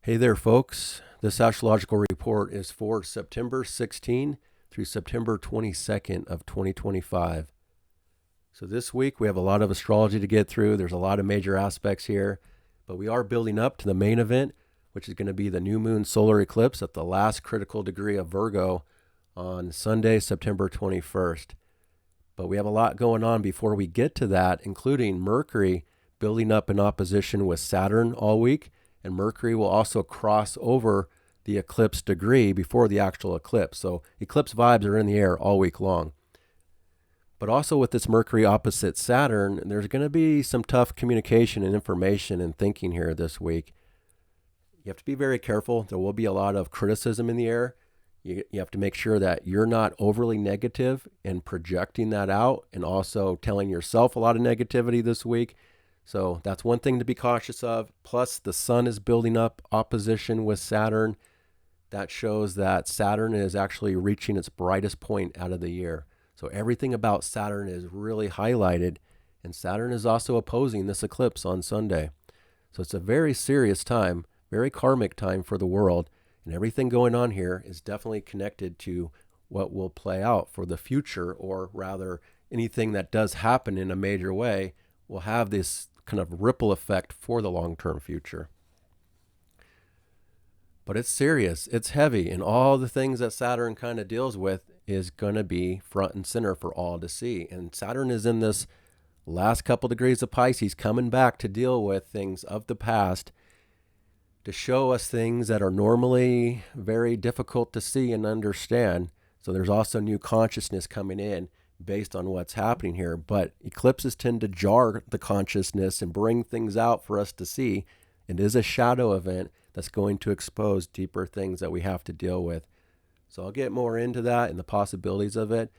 Hey there, folks. This astrological report is for September 16 through September 22nd of 2025. So this week we have a lot of astrology to get through. There's a lot of major aspects here, but we are building up to the main event, which is going to be the new moon solar eclipse at the last critical degree of Virgo on Sunday, September 21st. But we have a lot going on before we get to that, including Mercury building up in opposition with Saturn all week. And Mercury will also cross over the eclipse degree before the actual eclipse. So eclipse vibes are in the air all week long. But also with this Mercury opposite Saturn, there's going to be some tough communication and information and thinking here this week. You have to be very careful. There will be a lot of criticism in the air. You have to make sure that you're not overly negative and projecting that out, and also telling yourself a lot of negativity this week. So that's one thing to be cautious of. Plus, the sun is building up opposition with Saturn. That shows that Saturn is actually reaching its brightest point out of the year. So everything about Saturn is really highlighted. And Saturn is also opposing this eclipse on Sunday. So it's a very serious time, very karmic time for the world. And everything going on here is definitely connected to what will play out for the future, or rather anything that does happen in a major way will have this kind of ripple effect for the long-term future. But it's serious, it's heavy, and all the things that Saturn kind of deals with is going to be front and center for all to see. And Saturn is in this last couple degrees of Pisces, coming back to deal with things of the past, to show us things that are normally very difficult to see and understand. So there's also new consciousness coming in based on what's happening here. But eclipses tend to jar the consciousness and bring things out for us to see. It is a shadow event that's going to expose deeper things that we have to deal with. So I'll get more into that and the possibilities of it.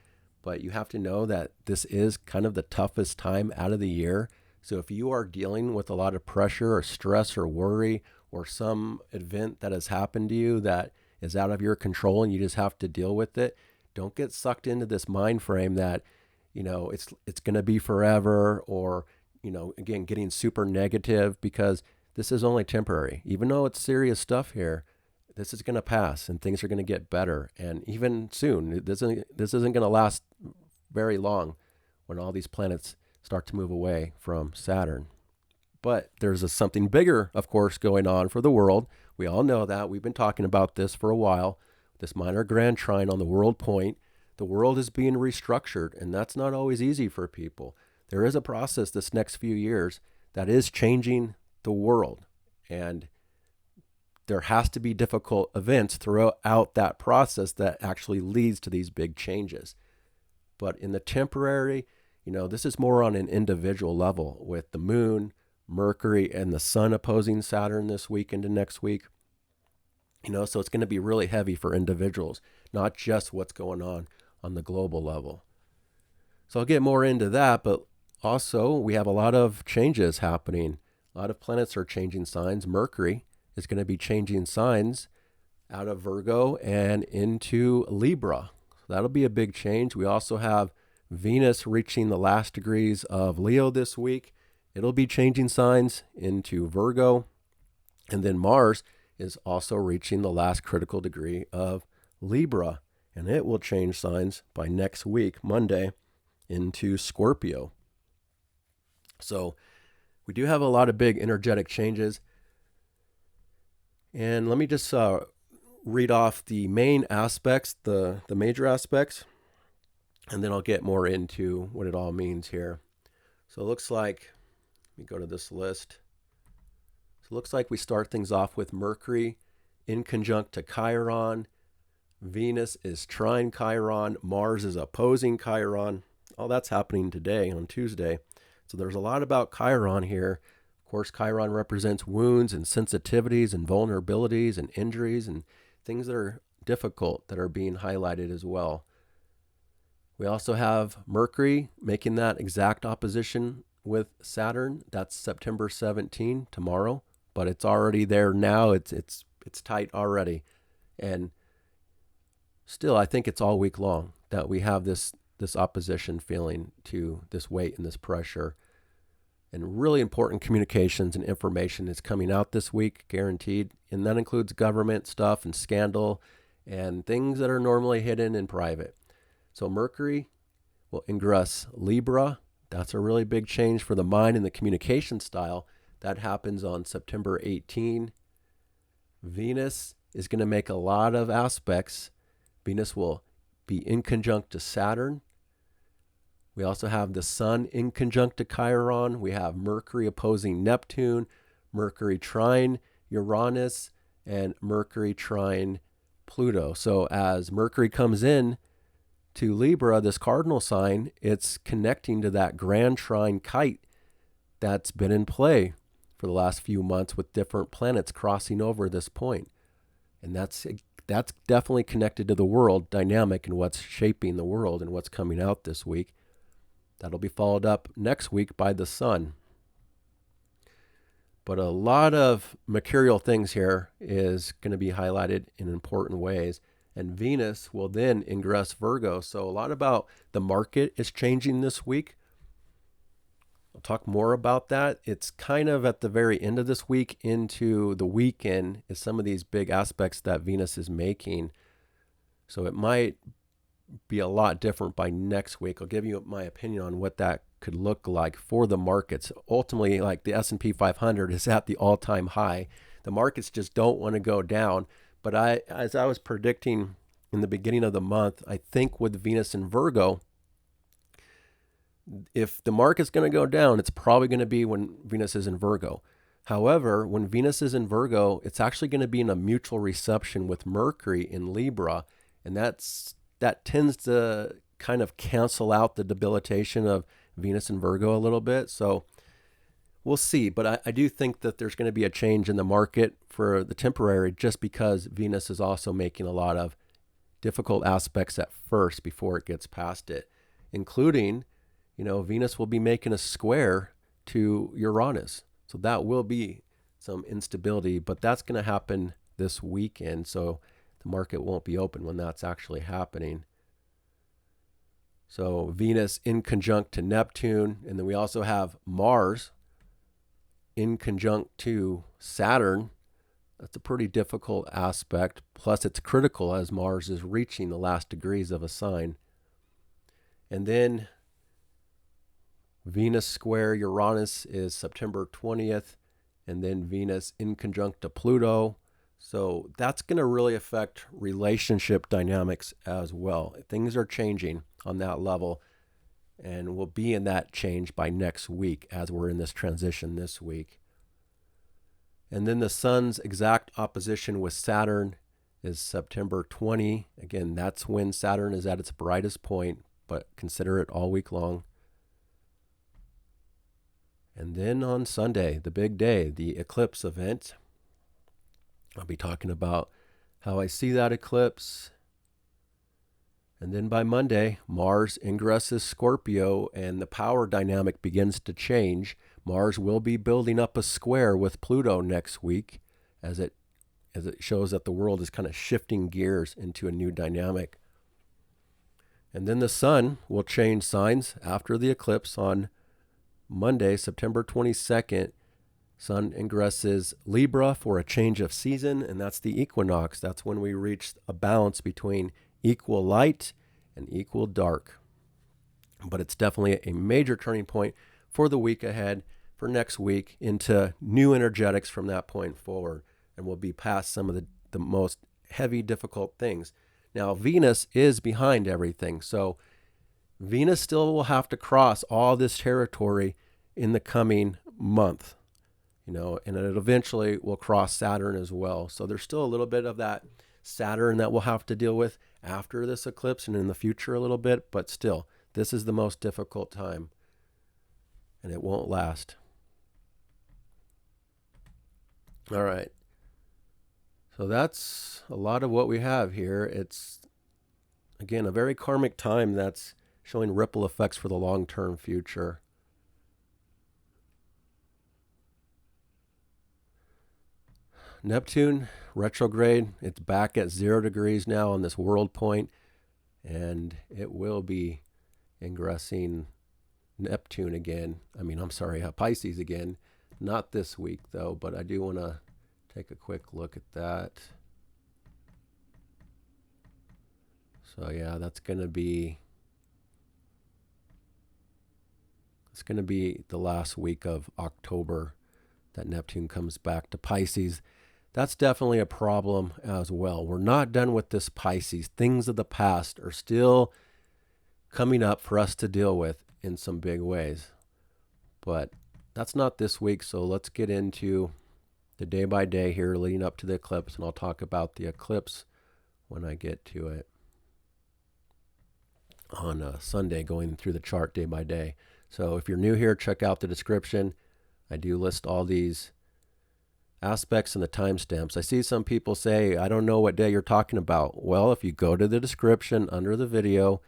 But you have to know that this is kind of the toughest time out of the year. So if you are dealing with a lot of pressure or stress or worry, or some event that has happened to you that is out of your control and you just have to deal with it, don't get sucked into this mind frame that, it's going to be forever, or, again, getting super negative, because this is only temporary. Even though it's serious stuff here, this is going to pass and things are going to get better. And even soon, this isn't going to last very long when all these planets start to move away from Saturn. But there's something bigger, of course, going on for the world. We all know that. We've been talking about this for a while. This minor grand trine on the world point. The world is being restructured, and that's not always easy for people. There is a process this next few years that is changing the world, and there has to be difficult events throughout that process that actually leads to these big changes. But in the temporary, this is more on an individual level, with the moon, Mercury, and the sun opposing Saturn this week into next week. So it's going to be really heavy for individuals, not just what's going on the global level. So I'll get more into that, but also we have a lot of changes happening. A lot of planets are changing signs. Mercury is going to be changing signs out of Virgo and into Libra. So that'll be a big change. We also have Venus reaching the last degrees of Leo this week. It'll be changing signs into Virgo. And then Mars is also reaching the last critical degree of Libra, and it will change signs by next week, Monday, into Scorpio. So we do have a lot of big energetic changes. And let me just read off the main aspects, the major aspects, and then I'll get more into what it all means here. So it looks like, let me go to this list. So it looks like we start things off with Mercury in conjunct to Chiron. Venus is trine Chiron. Mars is opposing Chiron. All that's happening today on Tuesday. So there's a lot about Chiron here. Of course, Chiron represents wounds and sensitivities and vulnerabilities and injuries and things that are difficult that are being highlighted as well. We also have Mercury making that exact opposition with Saturn. That's September 17, tomorrow, but it's already there now. It's tight already. And still, I think it's all week long that we have this opposition feeling to this weight and this pressure. And really important communications and information is coming out this week, guaranteed. And that includes government stuff and scandal and things that are normally hidden in private. So Mercury will ingress Libra. That's a really big change for the mind and the communication style. That happens on September 18. Venus is going to make a lot of aspects. Venus will be in conjunct to Saturn. We also have the Sun in conjunct to Chiron. We have Mercury opposing Neptune, Mercury trine Uranus, and Mercury trine Pluto. So as Mercury comes in to Libra, this cardinal sign, it's connecting to that grand trine kite that's been in play for the last few months with different planets crossing over this point. And that's definitely connected to the world dynamic and what's shaping the world and what's coming out this week. That'll be followed up next week by the Sun. But a lot of material things here is going to be highlighted in important ways. And Venus will then ingress Virgo. So a lot about the market is changing this week. I'll talk more about that. It's kind of at the very end of this week into the weekend is some of these big aspects that Venus is making. So it might be a lot different by next week. I'll give you my opinion on what that could look like for the markets. Ultimately, like the S&P 500 is at the all-time high. The markets just don't want to go down. But as I was predicting in the beginning of the month, I think with Venus in Virgo, if the market's going to go down, it's probably going to be when Venus is in Virgo. However, when Venus is in Virgo, it's actually going to be in a mutual reception with Mercury in Libra, and that tends to kind of cancel out the debilitation of Venus in Virgo a little bit. So we'll see. But I do think that there's going to be a change in the market for the temporary just because Venus is also making a lot of difficult aspects at first before it gets past it, including, Venus will be making a square to Uranus. So that will be some instability, but that's going to happen this weekend. So the market won't be open when that's actually happening. So Venus in conjunct to Neptune, and then we also have Mars in conjunct to Saturn. That's a pretty difficult aspect. Plus it's critical as Mars is reaching the last degrees of a sign. And then Venus square Uranus is September 20th, and then Venus in conjunct to Pluto. So that's going to really affect relationship dynamics as well. Things are changing on that level, and we'll be in that change by next week as we're in this transition this week. And then the Sun's exact opposition with Saturn is September 20. Again, that's when Saturn is at its brightest point, but consider it all week long. And then on Sunday, the big day, the eclipse event. I'll be talking about how I see that eclipse. And then by Monday, Mars ingresses Scorpio and the power dynamic begins to change. Mars will be building up a square with Pluto next week as it shows that the world is kind of shifting gears into a new dynamic. And then the Sun will change signs after the eclipse on Monday, September 22nd. Sun ingresses Libra for a change of season, and that's the equinox. That's when we reach a balance between equal light and equal dark. But it's definitely a major turning point for the week ahead, for next week, into new energetics from that point forward. And we'll be past some of the most heavy, difficult things. Now, Venus is behind everything. So Venus still will have to cross all this territory in the coming month. And it eventually will cross Saturn as well. So there's still a little bit of that Saturn that we'll have to deal with after this eclipse and in the future a little bit, but still, this is the most difficult time, and it won't last. All right. So that's a lot of what we have here. It's, again, a very karmic time that's showing ripple effects for the long-term future. Neptune retrograde, it's back at 0 degrees now on this world point, and it will be ingressing Neptune again. Pisces again. Not this week, though, but I do want to take a quick look at that. So, yeah, it's going to be the last week of October that Neptune comes back to Pisces. That's definitely a problem as well. We're not done with this Pisces. Things of the past are still coming up for us to deal with in some big ways. But that's not this week, so let's get into the day by day here leading up to the eclipse, and I'll talk about the eclipse when I get to it on Sunday, going through the chart day by day. So if you're new here, check out the description. I do list all these aspects and the timestamps. I see some people say, I don't know what day you're talking about. Well, if you go to the description under the video,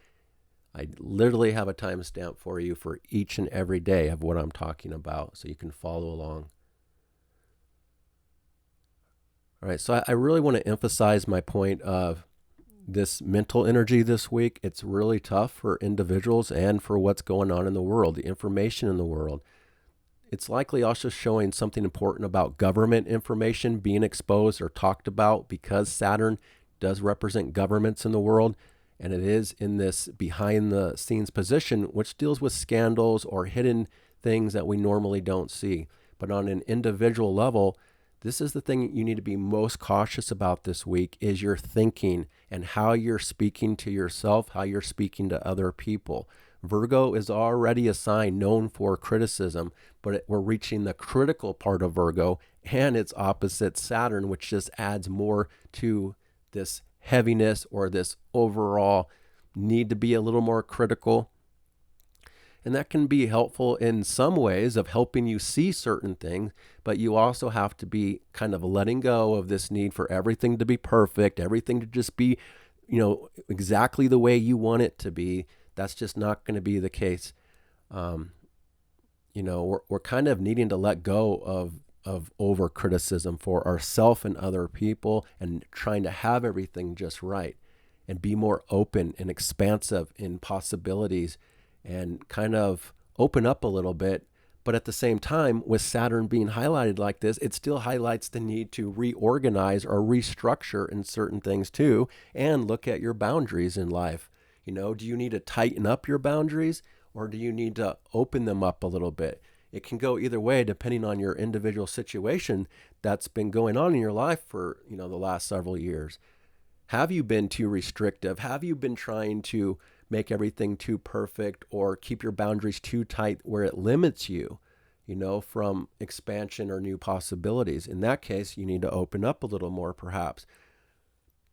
I literally have a timestamp for you for each and every day of what I'm talking about, so you can follow along. All right, so I really want to emphasize my point of this mental energy this week. It's really tough for individuals and for what's going on in the world, the information in the world. It's likely also showing something important about government information being exposed or talked about, because Saturn does represent governments in the world, and it is in this behind the scenes position, which deals with scandals or hidden things that we normally don't see. But on an individual level, this is the thing you need to be most cautious about this week, is your thinking and how you're speaking to yourself, how you're speaking to other people. Virgo is already a sign known for criticism, but we're reaching the critical part of Virgo and its opposite Saturn, which just adds more to this heaviness or this overall need to be a little more critical. And that can be helpful in some ways of helping you see certain things, but you also have to be kind of letting go of this need for everything to be perfect, everything to just be, exactly the way you want it to be. That's just not going to be the case. We're kind of needing to let go of over criticism for ourselves and other people, and trying to have everything just right, and be more open and expansive in possibilities, and kind of open up a little bit. But at the same time, with Saturn being highlighted like this, it still highlights the need to reorganize or restructure in certain things too, and look at your boundaries in life. Do you need to tighten up your boundaries, or do you need to open them up a little bit? It can go either way depending on your individual situation that's been going on in your life for, the last several years. Have you been too restrictive? Have you been trying to make everything too perfect, or keep your boundaries too tight where it limits you, from expansion or new possibilities? In that case, you need to open up a little more perhaps.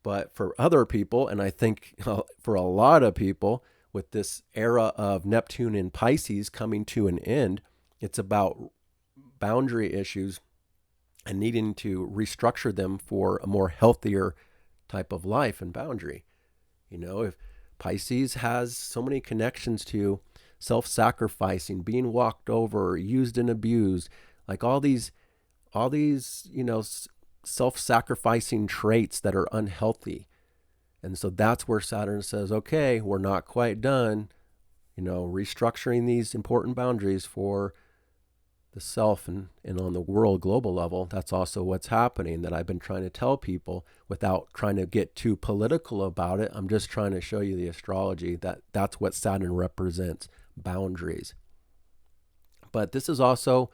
But for other people, and I think for a lot of people, with this era of Neptune in Pisces coming to an end, it's about boundary issues and needing to restructure them for a more healthier type of life and boundary. If Pisces has so many connections to self-sacrificing, being walked over, used and abused, like all these, self-sacrificing traits that are unhealthy. And so that's where Saturn says, okay, we're not quite done, restructuring these important boundaries for the self and on the world global level. That's also what's happening, that I've been trying to tell people without trying to get too political about it. I'm just trying to show you the astrology, that's what Saturn represents, boundaries. But this is also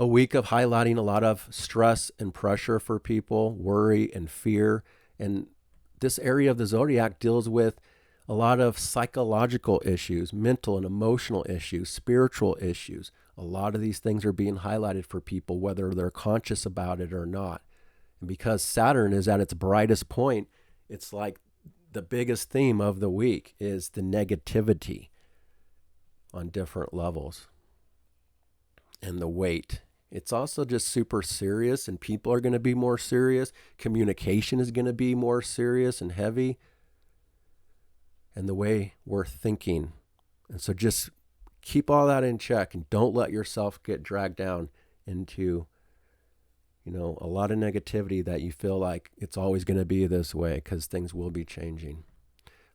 a week of highlighting a lot of stress and pressure for people, worry and fear. And this area of the zodiac deals with a lot of psychological issues, mental and emotional issues, spiritual issues. A lot of these things are being highlighted for people, whether they're conscious about it or not. And because Saturn is at its brightest point, it's like the biggest theme of the week is the negativity on different levels and the weight. It's also just super serious, and people are going to be more serious. Communication is going to be more serious and heavy, and the way we're thinking. And so just keep all that in check, and don't let yourself get dragged down into, a lot of negativity that you feel like it's always going to be this way, because things will be changing.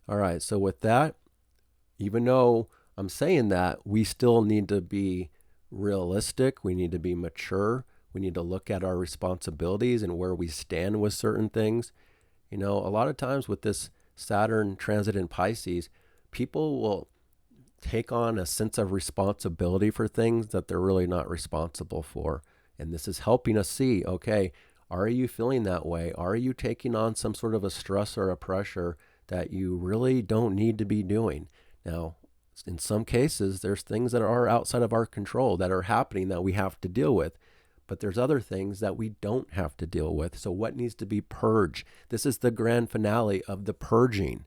All right, so with that, even though I'm saying that we still need to be realistic. We need to be mature. We need to look at our responsibilities and where we stand with certain things. You know, a lot of times with this Saturn transit in Pisces, people will take on a sense of responsibility for things that they're really not responsible for. And this is helping us see, okay, are you feeling that way? Are you taking on some sort of a stress or a pressure that you really don't need to be doing? Now, in some cases, there's things that are outside of our control that are happening that we have to deal with. But there's other things that we don't have to deal with. So what needs to be purged? This is the grand finale of the purging.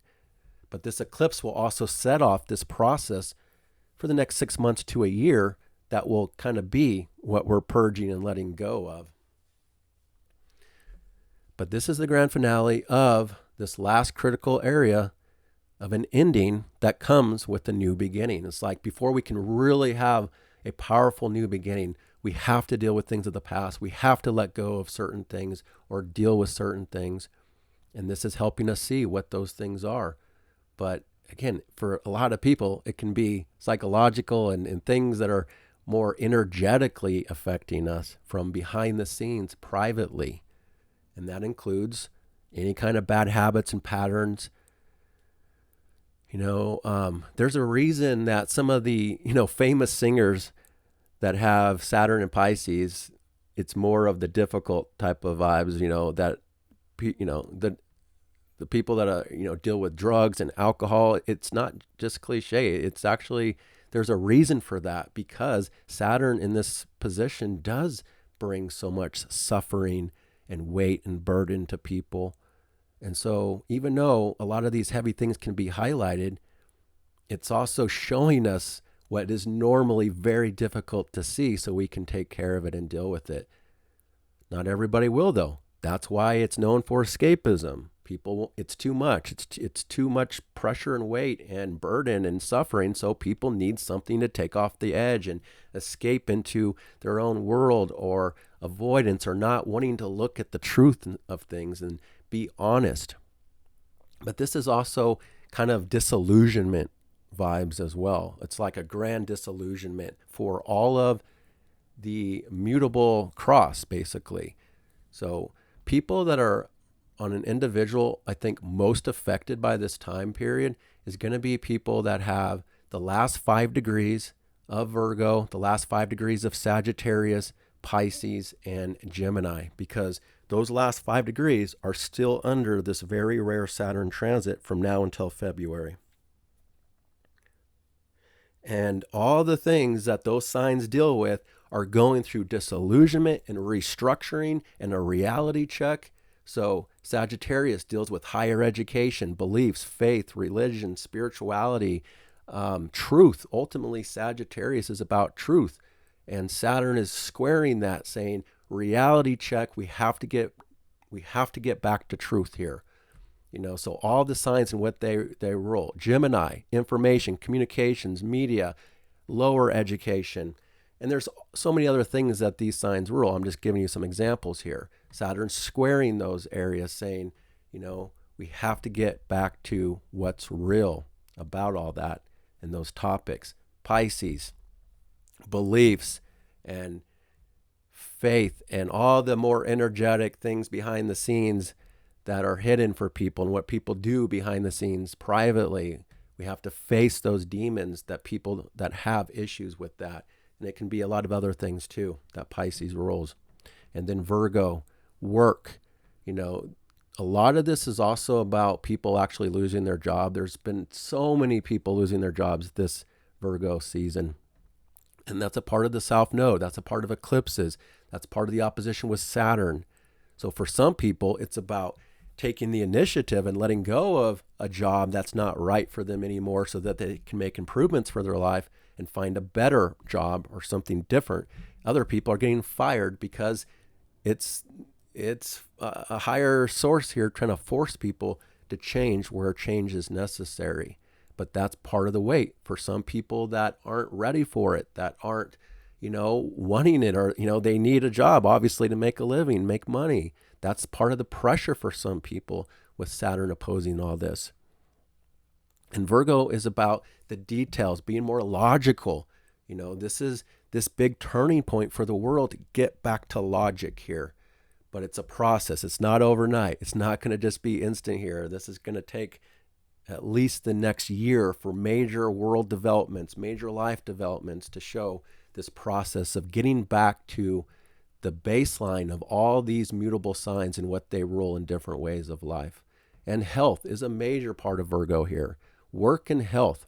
But this eclipse will also set off this process for the next 6 months to a year that will kind of be what we're purging and letting go of. But this is the grand finale of this last critical area of an ending that comes with a new beginning. It's like before we can really have a powerful new beginning, we have to deal with things of the past. We have to let go of certain things or deal with certain things. And this is helping us see what those things are. But again, for a lot of people, it can be psychological and things that are more energetically affecting us from behind the scenes privately. And that includes any kind of bad habits and patterns. You know, there's a reason that some of the, famous singers that have Saturn and Pisces, it's more of the difficult type of vibes, that, the people that, deal with drugs and alcohol. It's not just cliche. It's actually, there's a reason for that, because Saturn in this position does bring so much suffering and weight and burden to people. And so even though a lot of these heavy things can be highlighted, it's also showing us what is normally very difficult to see so we can take care of it and deal with it. Not everybody will, though. That's why it's known for escapism. People, it's too much. It's too much pressure and weight and burden and suffering, so people need something to take off the edge and escape into their own world, or avoidance, or not wanting to look at the truth of things and be honest. But this is also kind of disillusionment vibes as well. It's like a grand disillusionment for all of the mutable cross, basically. So people that are on an individual, I think most affected by this time period is going to be people that have the last 5 degrees of Virgo, the last 5 degrees of Sagittarius, Pisces, and Gemini, because those last 5 degrees are still under this very rare Saturn transit from now until February. And all the things that those signs deal with are going through disillusionment and restructuring and a reality check. So Sagittarius deals with higher education, beliefs, faith, religion, spirituality, truth. Ultimately, Sagittarius is about truth. And Saturn is squaring that, saying, reality check, we have to get back to truth here. So all the signs and what they rule. Gemini, information, communications, media, lower education. And there's so many other things that these signs rule. I'm just giving you some examples here. Saturn's squaring those areas, saying, we have to get back to what's real about all that and those topics. Pisces, beliefs and faith and all the more energetic things behind the scenes that are hidden for people and what people do behind the scenes privately. We have to face those demons that people that have issues with that. And it can be a lot of other things too, that Pisces rules. And then Virgo, work. A lot of this is also about people actually losing their job. There's been so many people losing their jobs this Virgo season. And that's a part of the South Node. That's a part of eclipses. That's part of the opposition with Saturn. So for some people, it's about taking the initiative and letting go of a job that's not right for them anymore so that they can make improvements for their life and find a better job or something different. Other people are getting fired because it's a higher source here trying to force people to change where change is necessary. But that's part of the weight for some people that aren't ready for it, that aren't, wanting it, or, they need a job, obviously, to make a living, make money. That's part of the pressure for some people with Saturn opposing all this. And Virgo is about the details, being more logical. This is this big turning point for the world to get back to logic here. But it's a process. It's not overnight. It's not going to just be instant here. This is going to take at least the next year for major world developments, major life developments to show this process of getting back to the baseline of all these mutable signs and what they rule in different ways of life. And health is a major part of Virgo here. Work and health.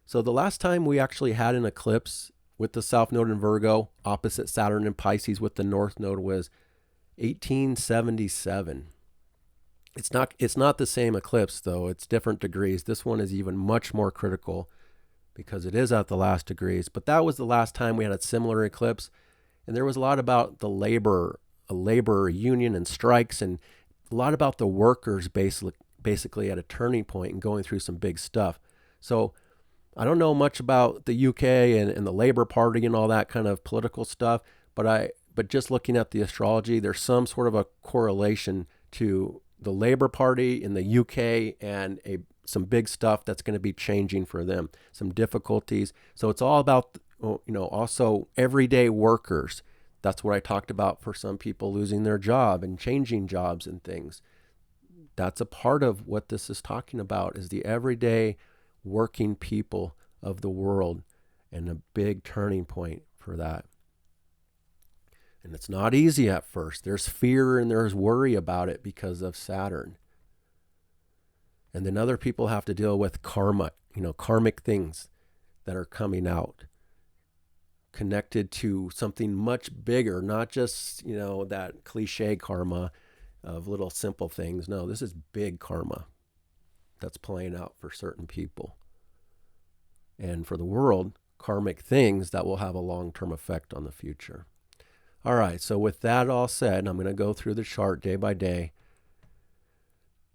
So the last time we actually had an eclipse with the South Node in Virgo, opposite Saturn in Pisces with the North Node, was 1877. It's not the same eclipse, though. It's different degrees. This one is even much more critical because it is at the last degrees. But that was the last time we had a similar eclipse. And there was a lot about the labor union and strikes, and a lot about the workers basically at a turning point and going through some big stuff. So I don't know much about the UK and the Labour Party and all that kind of political stuff, but just looking at the astrology, there's some sort of a correlation to the Labour Party in the UK and some big stuff that's going to be changing for them, some difficulties. So it's all about, also everyday workers. That's what I talked about for some people losing their job and changing jobs and things. That's a part of what this is talking about, is the everyday working people of the world, and a big turning point for that. And it's not easy at first. There's fear and there's worry about it because of Saturn. And then other people have to deal with karma, karmic things that are coming out, connected to something much bigger, not just, that cliche karma of little simple things. No, this is big karma that's playing out for certain people. And for the world, karmic things that will have a long-term effect on the future. All right, so with that all said, I'm going to go through the chart day by day,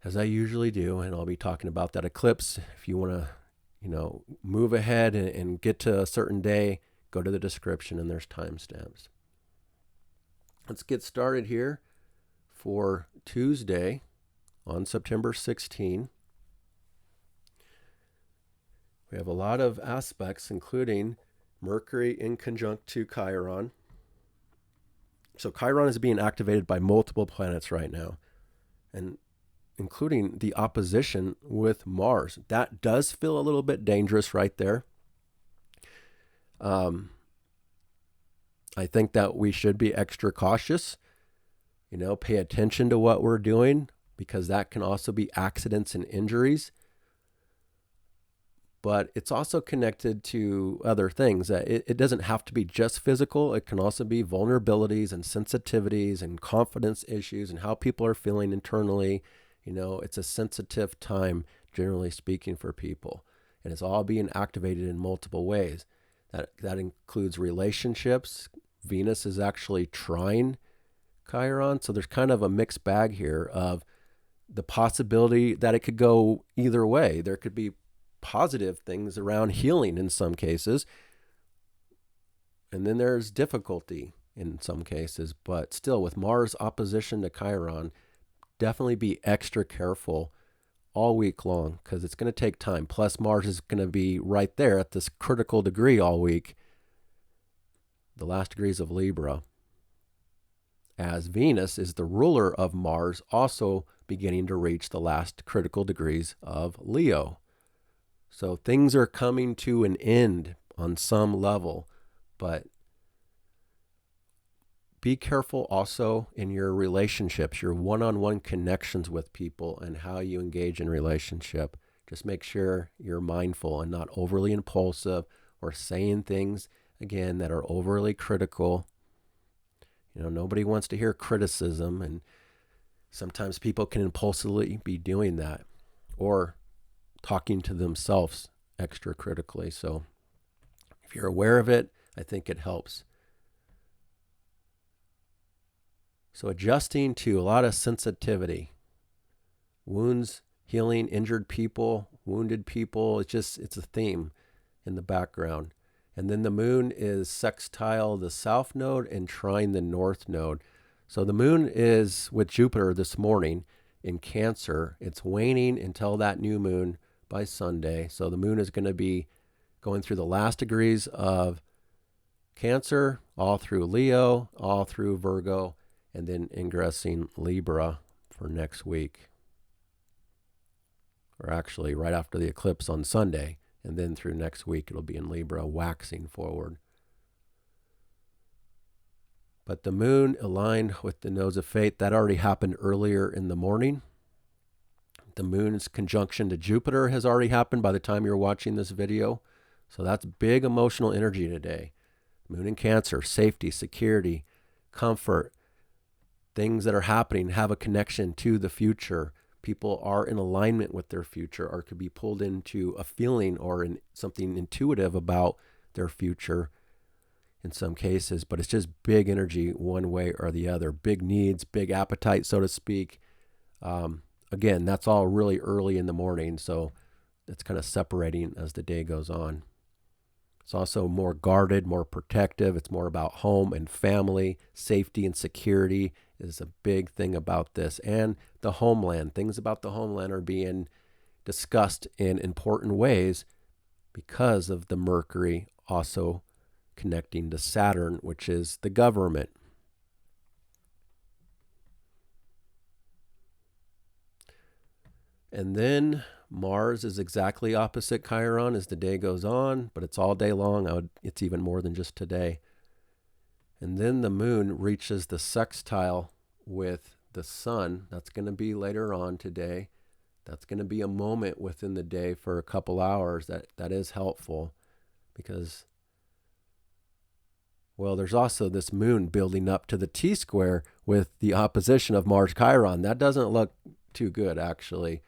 as I usually do, and I'll be talking about that eclipse. If you want to, move ahead and get to a certain day, go to the description and there's timestamps. Let's get started here for Tuesday on September 16. We have a lot of aspects, including Mercury in conjunct to Chiron. So Chiron is being activated by multiple planets right now, and including the opposition with Mars. That does feel a little bit dangerous right there. I think that we should be extra cautious, pay attention to what we're doing, because that can also be accidents and injuries. But it's also connected to other things. It doesn't have to be just physical. It can also be vulnerabilities and sensitivities and confidence issues and how people are feeling internally. It's a sensitive time, generally speaking, for people. And it's all being activated in multiple ways. That includes relationships. Venus is actually trine Chiron. So there's kind of a mixed bag here of the possibility that it could go either way. There could be positive things around healing in some cases, and then there's difficulty in some cases. But still, with Mars opposition to Chiron, definitely be extra careful all week long, because it's going to take time. Plus Mars is going to be right there at this critical degree all week, the last degrees of Libra, as Venus is the ruler of Mars, also beginning to reach the last critical degrees of Leo. So things are coming to an end on some level, but be careful also in your relationships, your one-on-one connections with people, and how you engage in relationship. Just make sure you're mindful and not overly impulsive or saying things, again, that are overly critical. Nobody wants to hear criticism, and sometimes people can impulsively be doing that, or talking to themselves extra critically. So if you're aware of it, I think it helps. So adjusting to a lot of sensitivity, wounds, healing, injured people, wounded people. It's a theme in the background. And then the moon is sextile the south node and trine the north node. So the moon is with Jupiter this morning in Cancer. It's waning until that new moon by Sunday. So the moon is going to be going through the last degrees of Cancer, all through Leo, all through Virgo, and then ingressing Libra for next week. Or actually, right after the eclipse on Sunday, and then through next week, it'll be in Libra, waxing forward. But the moon aligned with the nose of fate, that already happened earlier in the morning. The moon's conjunction to Jupiter has already happened by the time you're watching this video. So that's big emotional energy today. Moon in Cancer, safety, security, comfort, things that are happening have a connection to the future. People are in alignment with their future, or could be pulled into a feeling or in something intuitive about their future in some cases, but it's just big energy one way or the other. Big needs, big appetite, so to speak. Again, that's all really early in the morning, so it's kind of separating as the day goes on. It's also more guarded, more protective. It's more about home and family. Safety and security is a big thing about this. And the homeland. Things about the homeland are being discussed in important ways because of the Mercury also connecting to Saturn, which is the government. And then Mars is exactly opposite Chiron as the day goes on, but it's all day long. It's even more than just today. And then the moon reaches the sextile with the sun. That's going to be later on today. That's going to be a moment within the day for a couple hours. That is helpful because, well, there's also this moon building up to the T-square with the opposition of Mars-Chiron. That doesn't look too good, actually.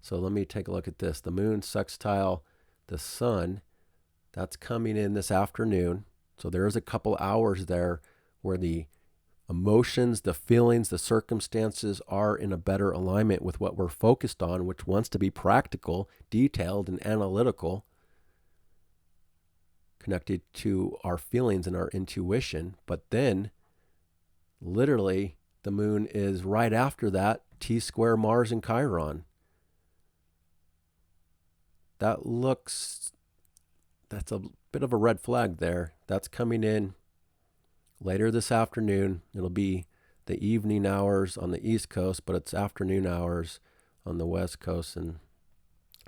So let me take a look at this. The moon sextile the sun. That's coming in this afternoon. So there is a couple hours there where the emotions, the feelings, the circumstances are in a better alignment with what we're focused on, which wants to be practical, detailed, and analytical, connected to our feelings and our intuition. But then, literally, the moon is right after that, T-square Mars and Chiron. That's a bit of a red flag there. That's coming in later this afternoon. It'll be the evening hours on the East Coast, but it's afternoon hours on the West Coast and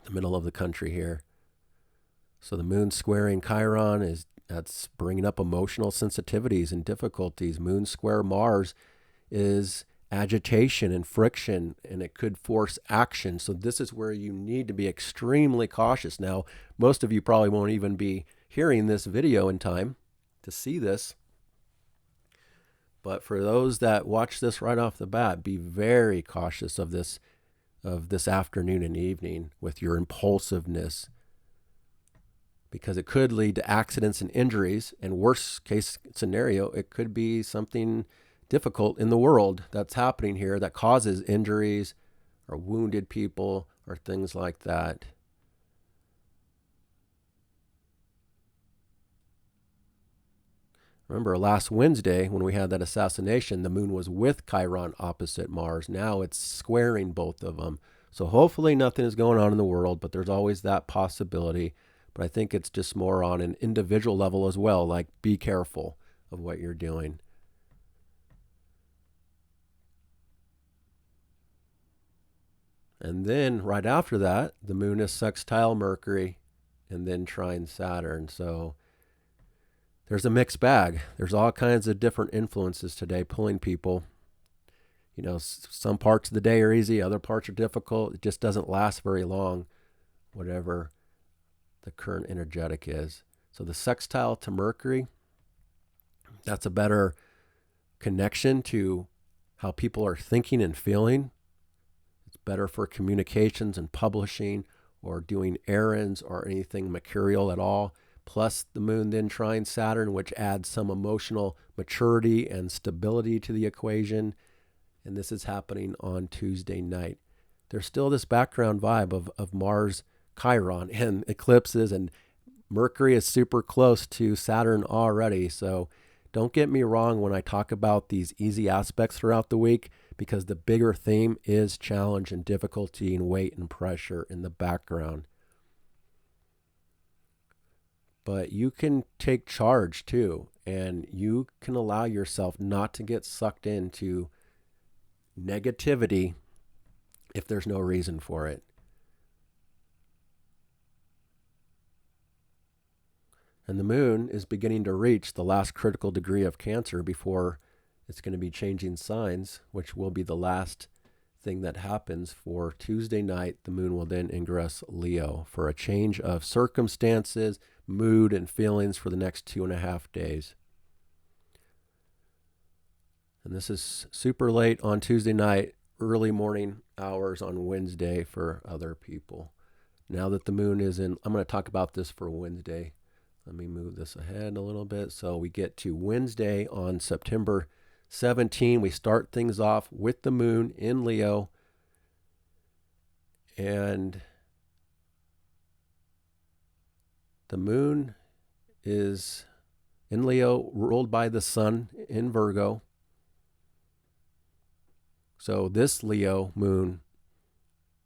the middle of the country here. So the moon squaring Chiron that's bringing up emotional sensitivities and difficulties. Moon square Mars is agitation and friction, and it could force action. So this is where you need to be extremely cautious. Now, most of you probably won't even be hearing this video in time to see this. But for those that watch this right off the bat, be very cautious of this afternoon and evening with your impulsiveness, because it could lead to accidents and injuries, and worst case scenario, it could be something difficult in the world that's happening here that causes injuries or wounded people or things like that. Remember last Wednesday when we had that assassination, the moon was with Chiron opposite Mars. Now it's squaring both of them. So hopefully nothing is going on in the world, but there's always that possibility. But I think it's just more on an individual level as well, like be careful of what you're doing. And then right after that, the moon is sextile Mercury and then trine Saturn. So there's a mixed bag. There's all kinds of different influences today pulling people. You know, some parts of the day are easy, other parts are difficult. It just doesn't last very long, whatever the current energetic is. So the sextile to Mercury, that's a better connection to how people are thinking and feeling. It's better for communications and publishing or doing errands or anything mercurial at all. Plus the moon then trine Saturn, which adds some emotional maturity and stability to the equation. And this is happening on Tuesday night. There's still this background vibe of Mars, Chiron, and eclipses, and Mercury is super close to Saturn already. So don't get me wrong when I talk about these easy aspects throughout the week, because the bigger theme is challenge and difficulty and weight and pressure in the background. But you can take charge too, and you can allow yourself not to get sucked into negativity if there's no reason for it. And the moon is beginning to reach the last critical degree of Cancer before it's going to be changing signs, which will be the last thing that happens for Tuesday night. The moon will then ingress Leo for a change of circumstances, mood, and feelings for the next 2.5 days. And this is super late on Tuesday night, early morning hours on Wednesday for other people. Now that the moon is in, I'm going to talk about this for Wednesday. Let me move this ahead a little bit. So we get to Wednesday on September 17. We start things off with the moon in Leo. And the moon is in Leo, ruled by the sun in Virgo. So this Leo moon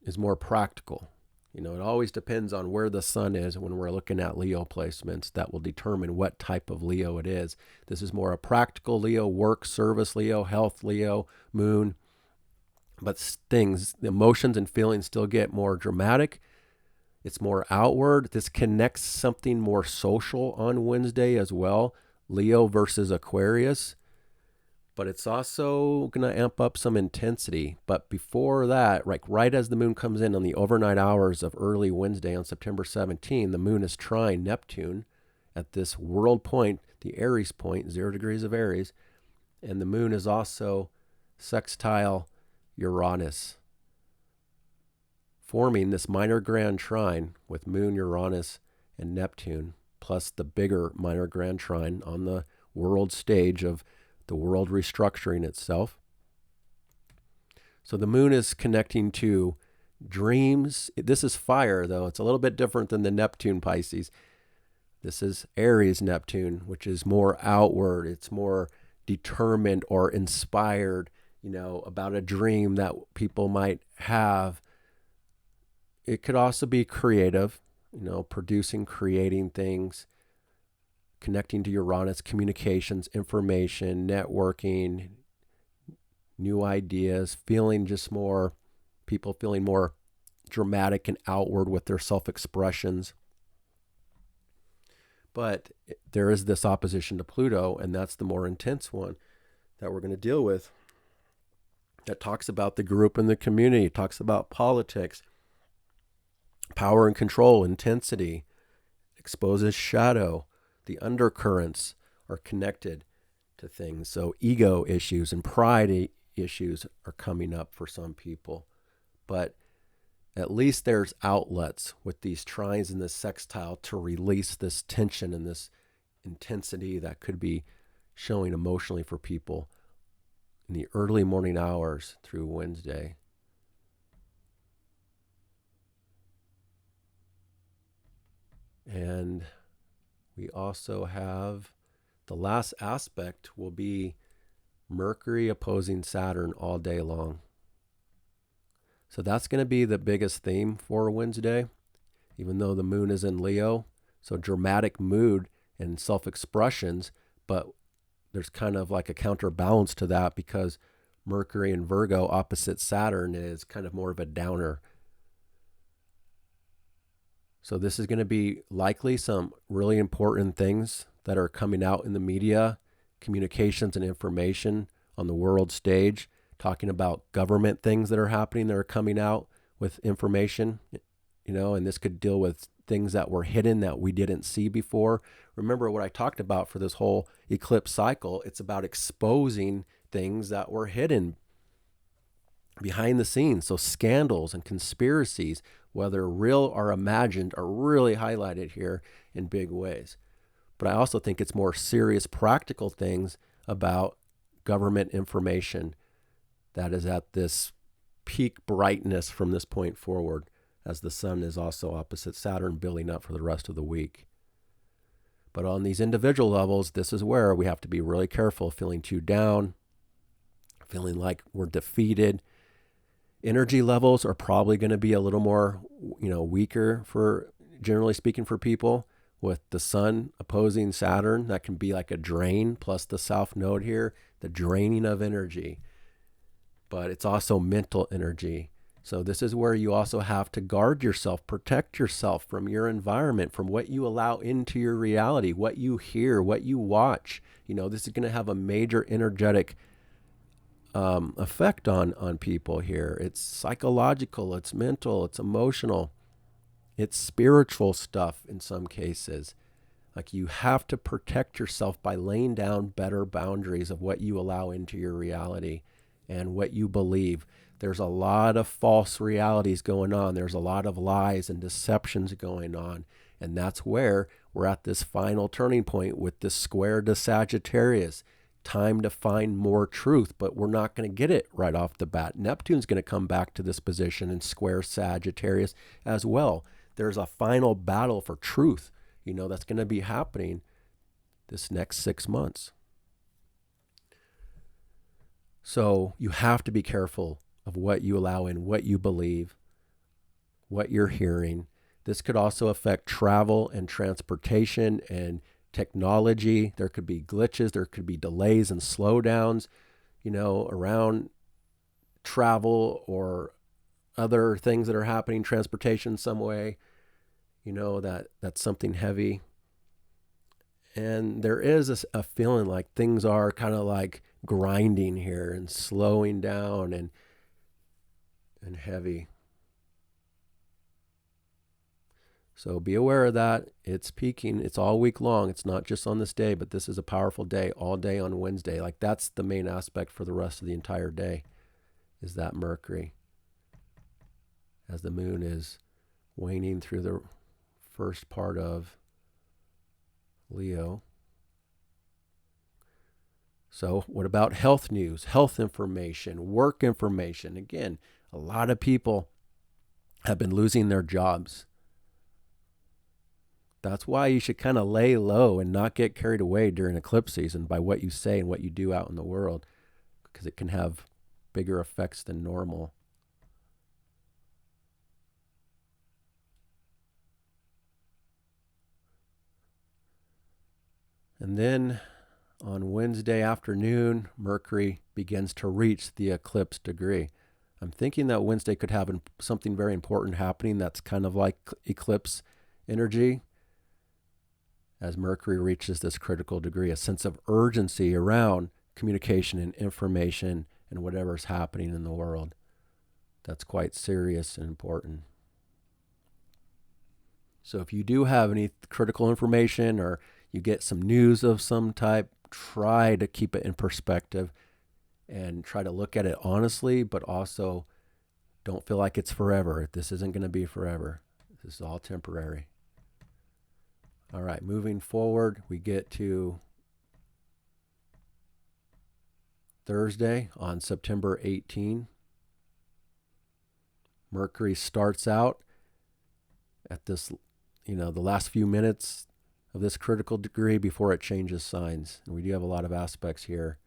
is more practical. You know, it always depends on where the sun is when we're looking at Leo placements. That will determine what type of Leo it is. This is more a practical Leo, work, service Leo, health Leo, moon. But things, the emotions and feelings still get more dramatic. It's more outward. This connects something more social on Wednesday as well. Leo versus Aquarius. But it's also going to amp up some intensity. But before that, like right as the moon comes in on the overnight hours of early Wednesday on September 17, the moon is trine Neptune at this world point, the Aries point, 0 degrees of Aries. And the moon is also sextile Uranus, forming this minor grand trine with moon, Uranus, and Neptune, plus the bigger minor grand trine on the world stage of the world restructuring itself. So the moon is connecting to dreams. This is fire, though. It's a little bit different than the Neptune Pisces. This is Aries Neptune, which is more outward. It's more determined or inspired, you know, about a dream that people might have. It could also be creative, you know, producing, creating things. Connecting to Uranus, communications, information, networking, new ideas, feeling just more, people feeling more dramatic and outward with their self-expressions. But there is this opposition to Pluto, and that's the more intense one that we're going to deal with. That talks about the group and the community, talks about politics, power and control, intensity, exposes shadow. The undercurrents are connected to things. So ego issues and pride issues are coming up for some people. But at least there's outlets with these trines and this sextile to release this tension and this intensity that could be showing emotionally for people in the early morning hours through Wednesday. And we also have the last aspect will be Mercury opposing Saturn all day long. So that's going to be the biggest theme for Wednesday, even though the moon is in Leo. So dramatic mood and self-expressions, but there's kind of like a counterbalance to that because Mercury in Virgo opposite Saturn is kind of more of a downer. So this is going to be likely some really important things that are coming out in the media, communications and information on the world stage, talking about government things that are happening that are coming out with information, you know, and this could deal with things that were hidden that we didn't see before. Remember what I talked about for this whole eclipse cycle. It's about exposing things that were hidden behind the scenes. So scandals and conspiracies, whether real or imagined, are really highlighted here in big ways. But I also think it's more serious, practical things about government information that is at this peak brightness from this point forward, as the sun is also opposite Saturn, building up for the rest of the week. But on these individual levels, this is where we have to be really careful, feeling too down, feeling like we're defeated. Energy levels are probably going to be a little more, weaker for, generally speaking, for people. With the Sun opposing Saturn, that can be like a drain, plus the South Node here, the draining of energy. But it's also mental energy. So this is where you also have to guard yourself, protect yourself from your environment, from what you allow into your reality, what you hear, what you watch. This is going to have a major energetic effect on people here. It's psychological, it's mental, it's emotional, it's spiritual stuff in some cases. Like, you have to protect yourself by laying down better boundaries of what you allow into your reality and what you believe. There's a lot of false realities going on. There's a lot of lies and deceptions going on. And that's where we're at this final turning point with this square to Sagittarius. Time to find more truth, but we're not going to get it right off the bat. Neptune's going to come back to this position and square Sagittarius as well. There's a final battle for truth, that's going to be happening this next 6 months. So you have to be careful of what you allow in, what you believe, what you're hearing. This could also affect travel and transportation and technology. There could be glitches, there could be delays and slowdowns, around travel or other things that are happening, transportation some way, that's something heavy. And there is a feeling like things are kind of like grinding here and slowing down and heavy. So be aware of that. It's peaking. It's all week long. It's not just on this day, but this is a powerful day, all day on Wednesday. Like, that's the main aspect for the rest of the entire day, is that Mercury, as the moon is waning through the first part of Leo. So what about health news, health information, work information? Again, a lot of people have been losing their jobs. That's why you should kind of lay low and not get carried away during eclipse season by what you say and what you do out in the world, because it can have bigger effects than normal. And then on Wednesday afternoon, Mercury begins to reach the eclipse degree. I'm thinking that Wednesday could have something very important happening that's kind of like eclipse energy. As Mercury reaches this critical degree, a sense of urgency around communication and information and whatever's happening in the world. That's quite serious and important. So if you do have any critical information or you get some news of some type, try to keep it in perspective and try to look at it honestly, but also don't feel like it's forever. This isn't going to be forever. This is all temporary. All right, moving forward, we get to Thursday on September 18. Mercury starts out at this, the last few minutes of this critical degree before it changes signs. And we do have a lot of aspects here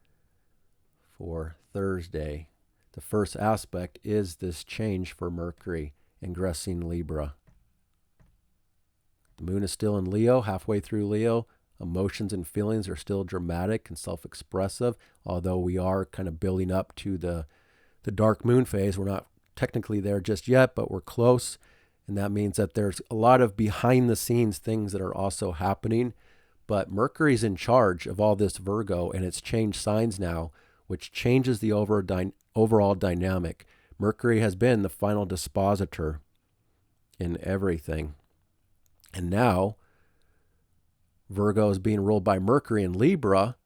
for Thursday. The first aspect is this change for Mercury ingressing Libra. The moon is still in Leo, halfway through Leo. Emotions and feelings are still dramatic and self-expressive, although we are kind of building up to the dark moon phase. We're not technically there just yet, but we're close. And that means that there's a lot of behind the scenes things that are also happening. But Mercury's in charge of all this Virgo, and it's changed signs now, which changes the overall dynamic. Mercury has been the final dispositor in everything. And now Virgo is being ruled by Mercury in Libra,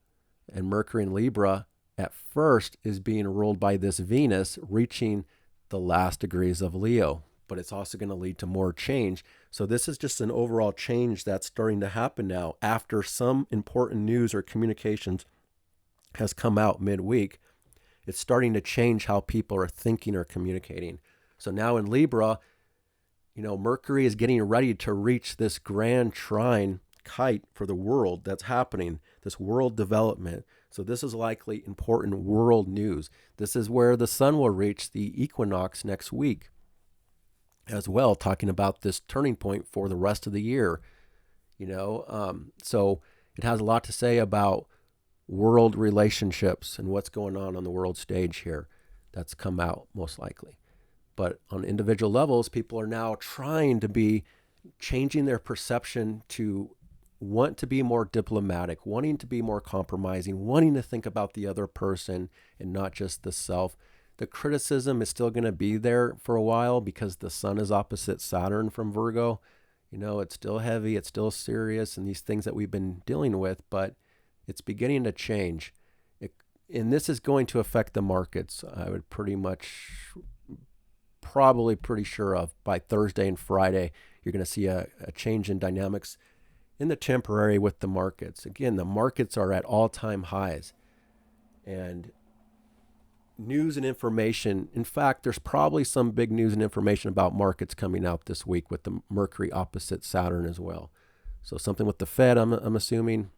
and Mercury in Libra at first is being ruled by this Venus reaching the last degrees of Leo. But it's also going to lead to more change. So this is just an overall change that's starting to happen now after some important news or communications has come out midweek. It's starting to change how people are thinking or communicating. So now in Libra, Mercury is getting ready to reach this grand trine kite for the world that's happening, this world development. So this is likely important world news. This is where the sun will reach the equinox next week as well, talking about this turning point for the rest of the year. So it has a lot to say about world relationships and what's going on the world stage here. That's come out most likely. But on individual levels, people are now trying to be changing their perception to want to be more diplomatic, wanting to be more compromising, wanting to think about the other person and not just the self. The criticism is still going to be there for a while because the sun is opposite Saturn from Virgo. It's still heavy, it's still serious, and these things that we've been dealing with, but it's beginning to change. And this is going to affect the markets. I would probably pretty sure of by Thursday and Friday, you're going to see a change in dynamics in the temporary with the markets. Again, the markets are at all-time highs. And news and information, in fact, there's probably some big news and information about markets coming out this week with the Mercury opposite Saturn as well. So something with the Fed, I'm assuming.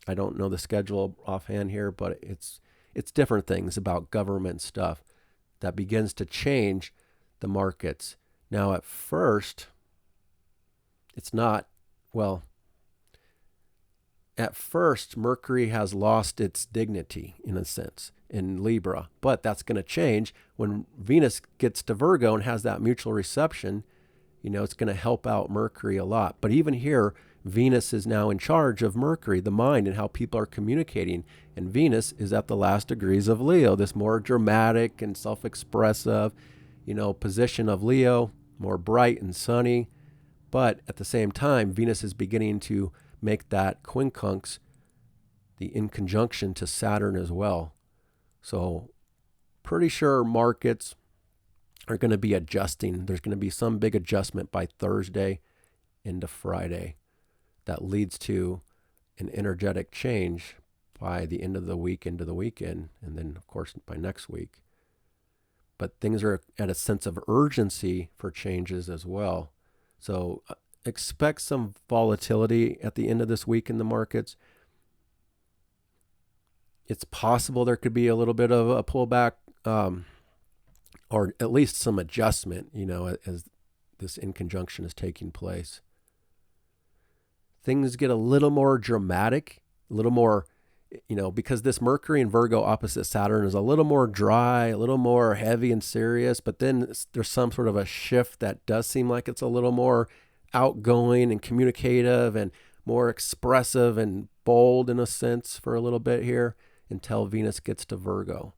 I don't know the schedule offhand here, but it's different things about government stuff that begins to change the markets. Now, at first, it's not, well, at first, Mercury has lost its dignity, in a sense, in Libra. But that's going to change when Venus gets to Virgo and has that mutual reception. It's going to help out Mercury a lot. But even here, Venus is now in charge of Mercury, the mind, and how people are communicating. And Venus is at the last degrees of Leo, this more dramatic and self-expressive, position of Leo, more bright and sunny. But at the same time, Venus is beginning to make that quincunx, the in conjunction to Saturn as well. So pretty sure markets are going to be adjusting. There's going to be some big adjustment by Thursday into Friday that leads to an energetic change by the end of the week into the weekend, and then, of course, by next week. But things are at a sense of urgency for changes as well. So expect some volatility at the end of this week in the markets. It's possible there could be a little bit of a pullback, or at least some adjustment, as this in conjunction is taking place. Things get a little more dramatic, a little more, because this Mercury and Virgo opposite Saturn is a little more dry, a little more heavy and serious, but then there's some sort of a shift that does seem like it's a little more outgoing and communicative and more expressive and bold in a sense for a little bit here until Venus gets to Virgo.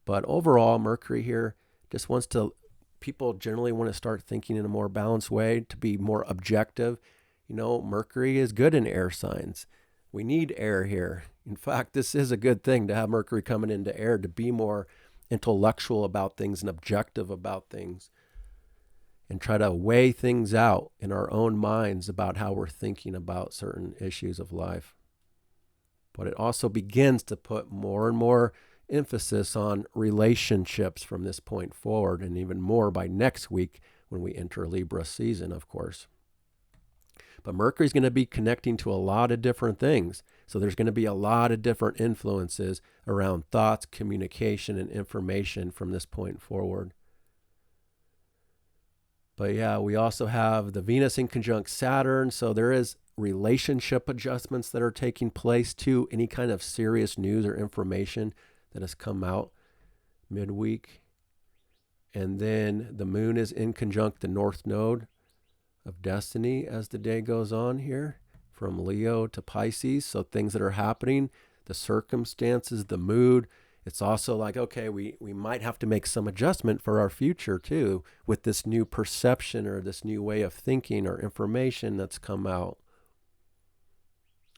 But overall, Mercury here just people generally want to start thinking in a more balanced way, to be more objective. Mercury is good in air signs. We need air here. In fact, this is a good thing to have Mercury coming into air, to be more intellectual about things and objective about things, and try to weigh things out in our own minds about how we're thinking about certain issues of life. But it also begins to put more and more emphasis on relationships from this point forward, and even more by next week when we enter Libra season, of course. But Mercury's going to be connecting to a lot of different things. So there's going to be a lot of different influences around thoughts, communication, and information from this point forward. But yeah, we also have the Venus in conjunct Saturn. So there is relationship adjustments that are taking place to any kind of serious news or information that has come out midweek. And then the moon is in conjunct the North Node of Destiny as the day goes on here, from Leo to Pisces. So things that are happening, the circumstances, the mood. It's also like, okay, we might have to make some adjustment for our future too, with this new perception or this new way of thinking or information that's come out.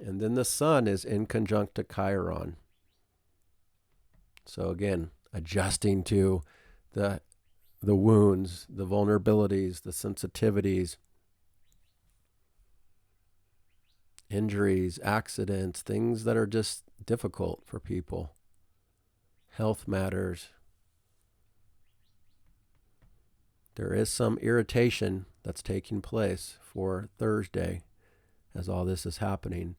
And then the sun is in conjunct to Chiron. So again, adjusting to the wounds, the vulnerabilities, the sensitivities, injuries, accidents, things that are just difficult for people. Health matters. There is some irritation that's taking place for Thursday as all this is happening.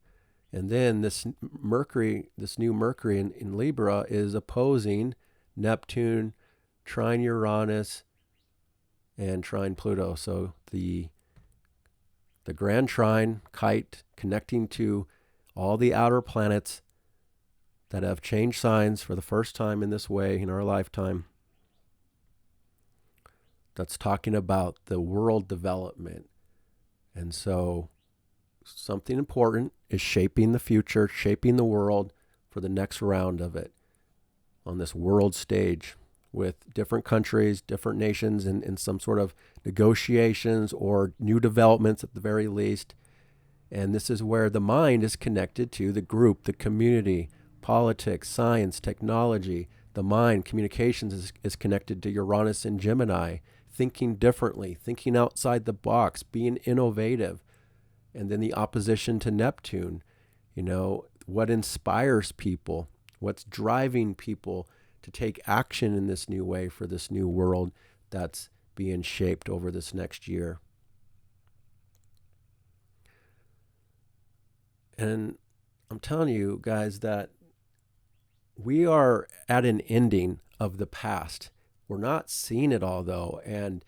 And then this new Mercury in Libra is opposing Neptune, trine Uranus, and trine Pluto. So the grand trine kite connecting to all the outer planets that have changed signs for the first time in this way in our lifetime. That's talking about the world development. And so something important is shaping the future, shaping the world for the next round of it on this world stage with different countries, different nations in some sort of negotiations or new developments at the very least. And this is where the mind is connected to the group, the community, politics, science, technology. The mind, communications is connected to Uranus and Gemini, thinking differently, thinking outside the box, being innovative. And then the opposition to Neptune, what inspires people, what's driving people to take action in this new way for this new world that's being shaped over this next year. And I'm telling you guys that we are at an ending of the past. We're not seeing it all though, and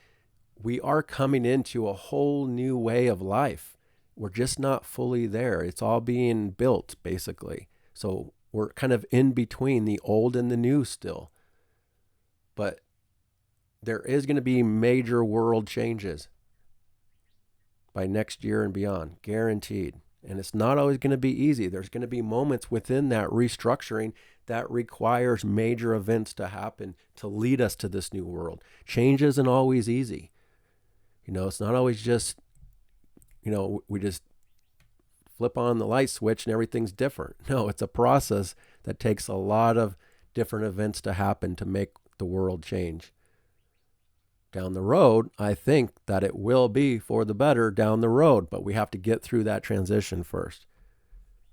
we are coming into a whole new way of life. We're just not fully there. It's all being built, basically. So we're kind of in between the old and the new still. But there is going to be major world changes by next year and beyond, guaranteed. And it's not always going to be easy. There's going to be moments within that restructuring that requires major events to happen to lead us to this new world. Change isn't always easy. It's not always just, we just flip on the light switch and everything's different. No, it's a process that takes a lot of different events to happen to make the world change. Down the road, I think that it will be for the better down the road, but we have to get through that transition first.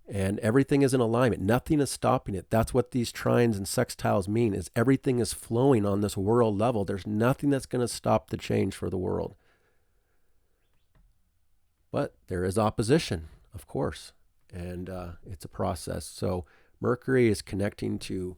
And everything is in alignment. Nothing is stopping it. That's what these trines and sextiles mean, is everything is flowing on this world level. There's nothing that's going to stop the change for the world. But there is opposition, of course, and it's a process. So Mercury is connecting to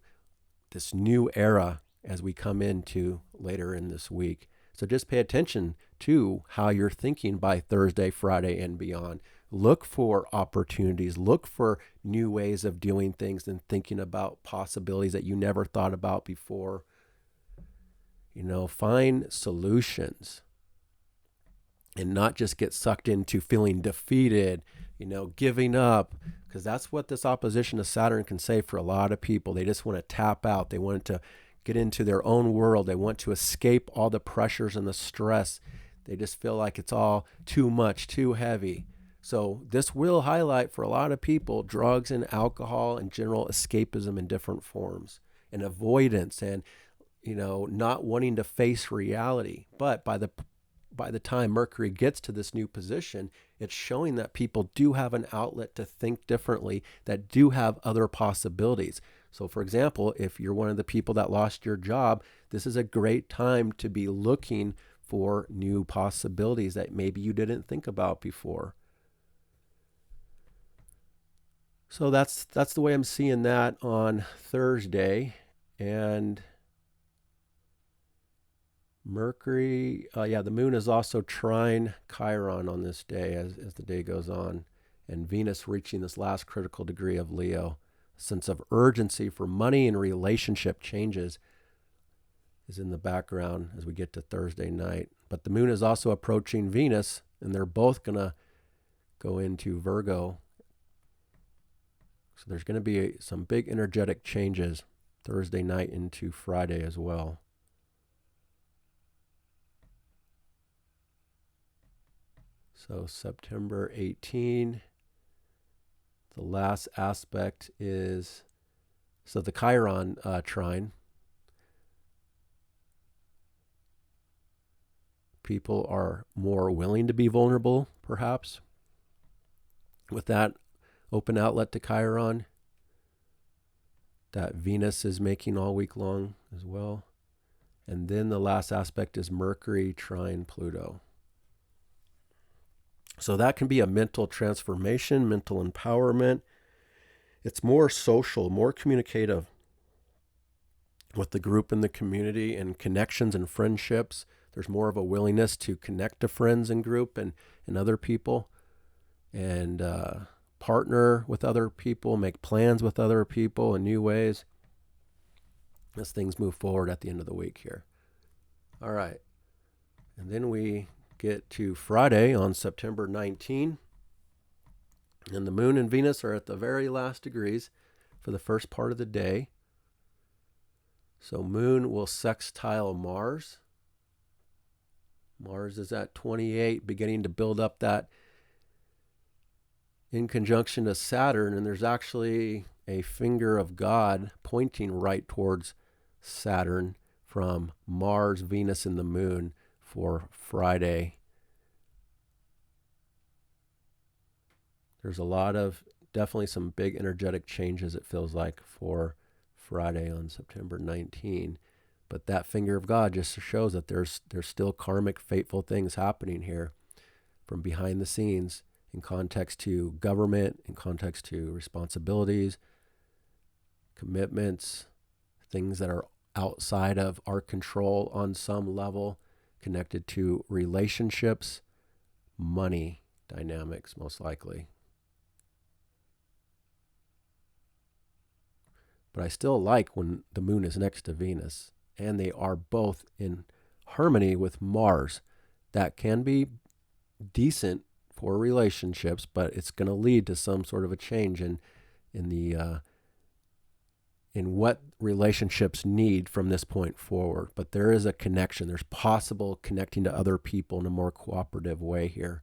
this new era as we come into later in this week. So just pay attention to how you're thinking by Thursday, Friday, and beyond. Look for opportunities. Look for new ways of doing things and thinking about possibilities that you never thought about before. Find solutions and not just get sucked into feeling defeated, giving up, because that's what this opposition to Saturn can say for a lot of people. They just want to tap out. They want to get into their own world. They want to escape all the pressures and the stress. They just feel like it's all too much, too heavy. So this will highlight for a lot of people drugs and alcohol and general escapism in different forms and avoidance and, not wanting to face reality. But by the time Mercury gets to this new position, it's showing that people do have an outlet to think differently, that do have other possibilities. So for example, if you're one of the people that lost your job, this is a great time to be looking for new possibilities that maybe you didn't think about before. So that's the way I'm seeing that on Thursday. And Mercury, the moon is also trine Chiron on this day as the day goes on. And Venus reaching this last critical degree of Leo. Sense of urgency for money and relationship changes is in the background as we get to Thursday night. But the moon is also approaching Venus, and they're both going to go into Virgo. So there's going to be some big energetic changes Thursday night into Friday as well. So September 18. The last aspect is, the Chiron trine. People are more willing to be vulnerable, perhaps, with that open outlet to Chiron that Venus is making all week long as well. And then the last aspect is Mercury trine Pluto. So that can be a mental transformation, mental empowerment, It's more social, more communicative with the group and the community and connections and friendships. There's more of a willingness to connect to friends and group and other people, and partner with other people, make plans with other people in new ways as things move forward at the end of the week here. All right. And then we get to Friday on September 19. And the moon and Venus are at the very last degrees for the first part of the day. So moon will sextile Mars. Mars is at 28, beginning to build up that in conjunction to Saturn. And there's actually a finger of God pointing right towards Saturn from Mars, Venus, and the moon for Friday. There's a lot of, definitely some big energetic changes, it feels like, for Friday on September 19. But that finger of God just shows that there's still karmic, fateful things happening here from behind the scenes in context to government, in context to responsibilities, commitments, things that are outside of our control on some level, connected to relationships, money dynamics, most likely. But I still like when the moon is next to Venus and they are both in harmony with Mars. That can be decent for relationships, but it's going to lead to some sort of a change in what relationships need from this point forward. But there is a connection. There's possible connecting to other people in a more cooperative way here,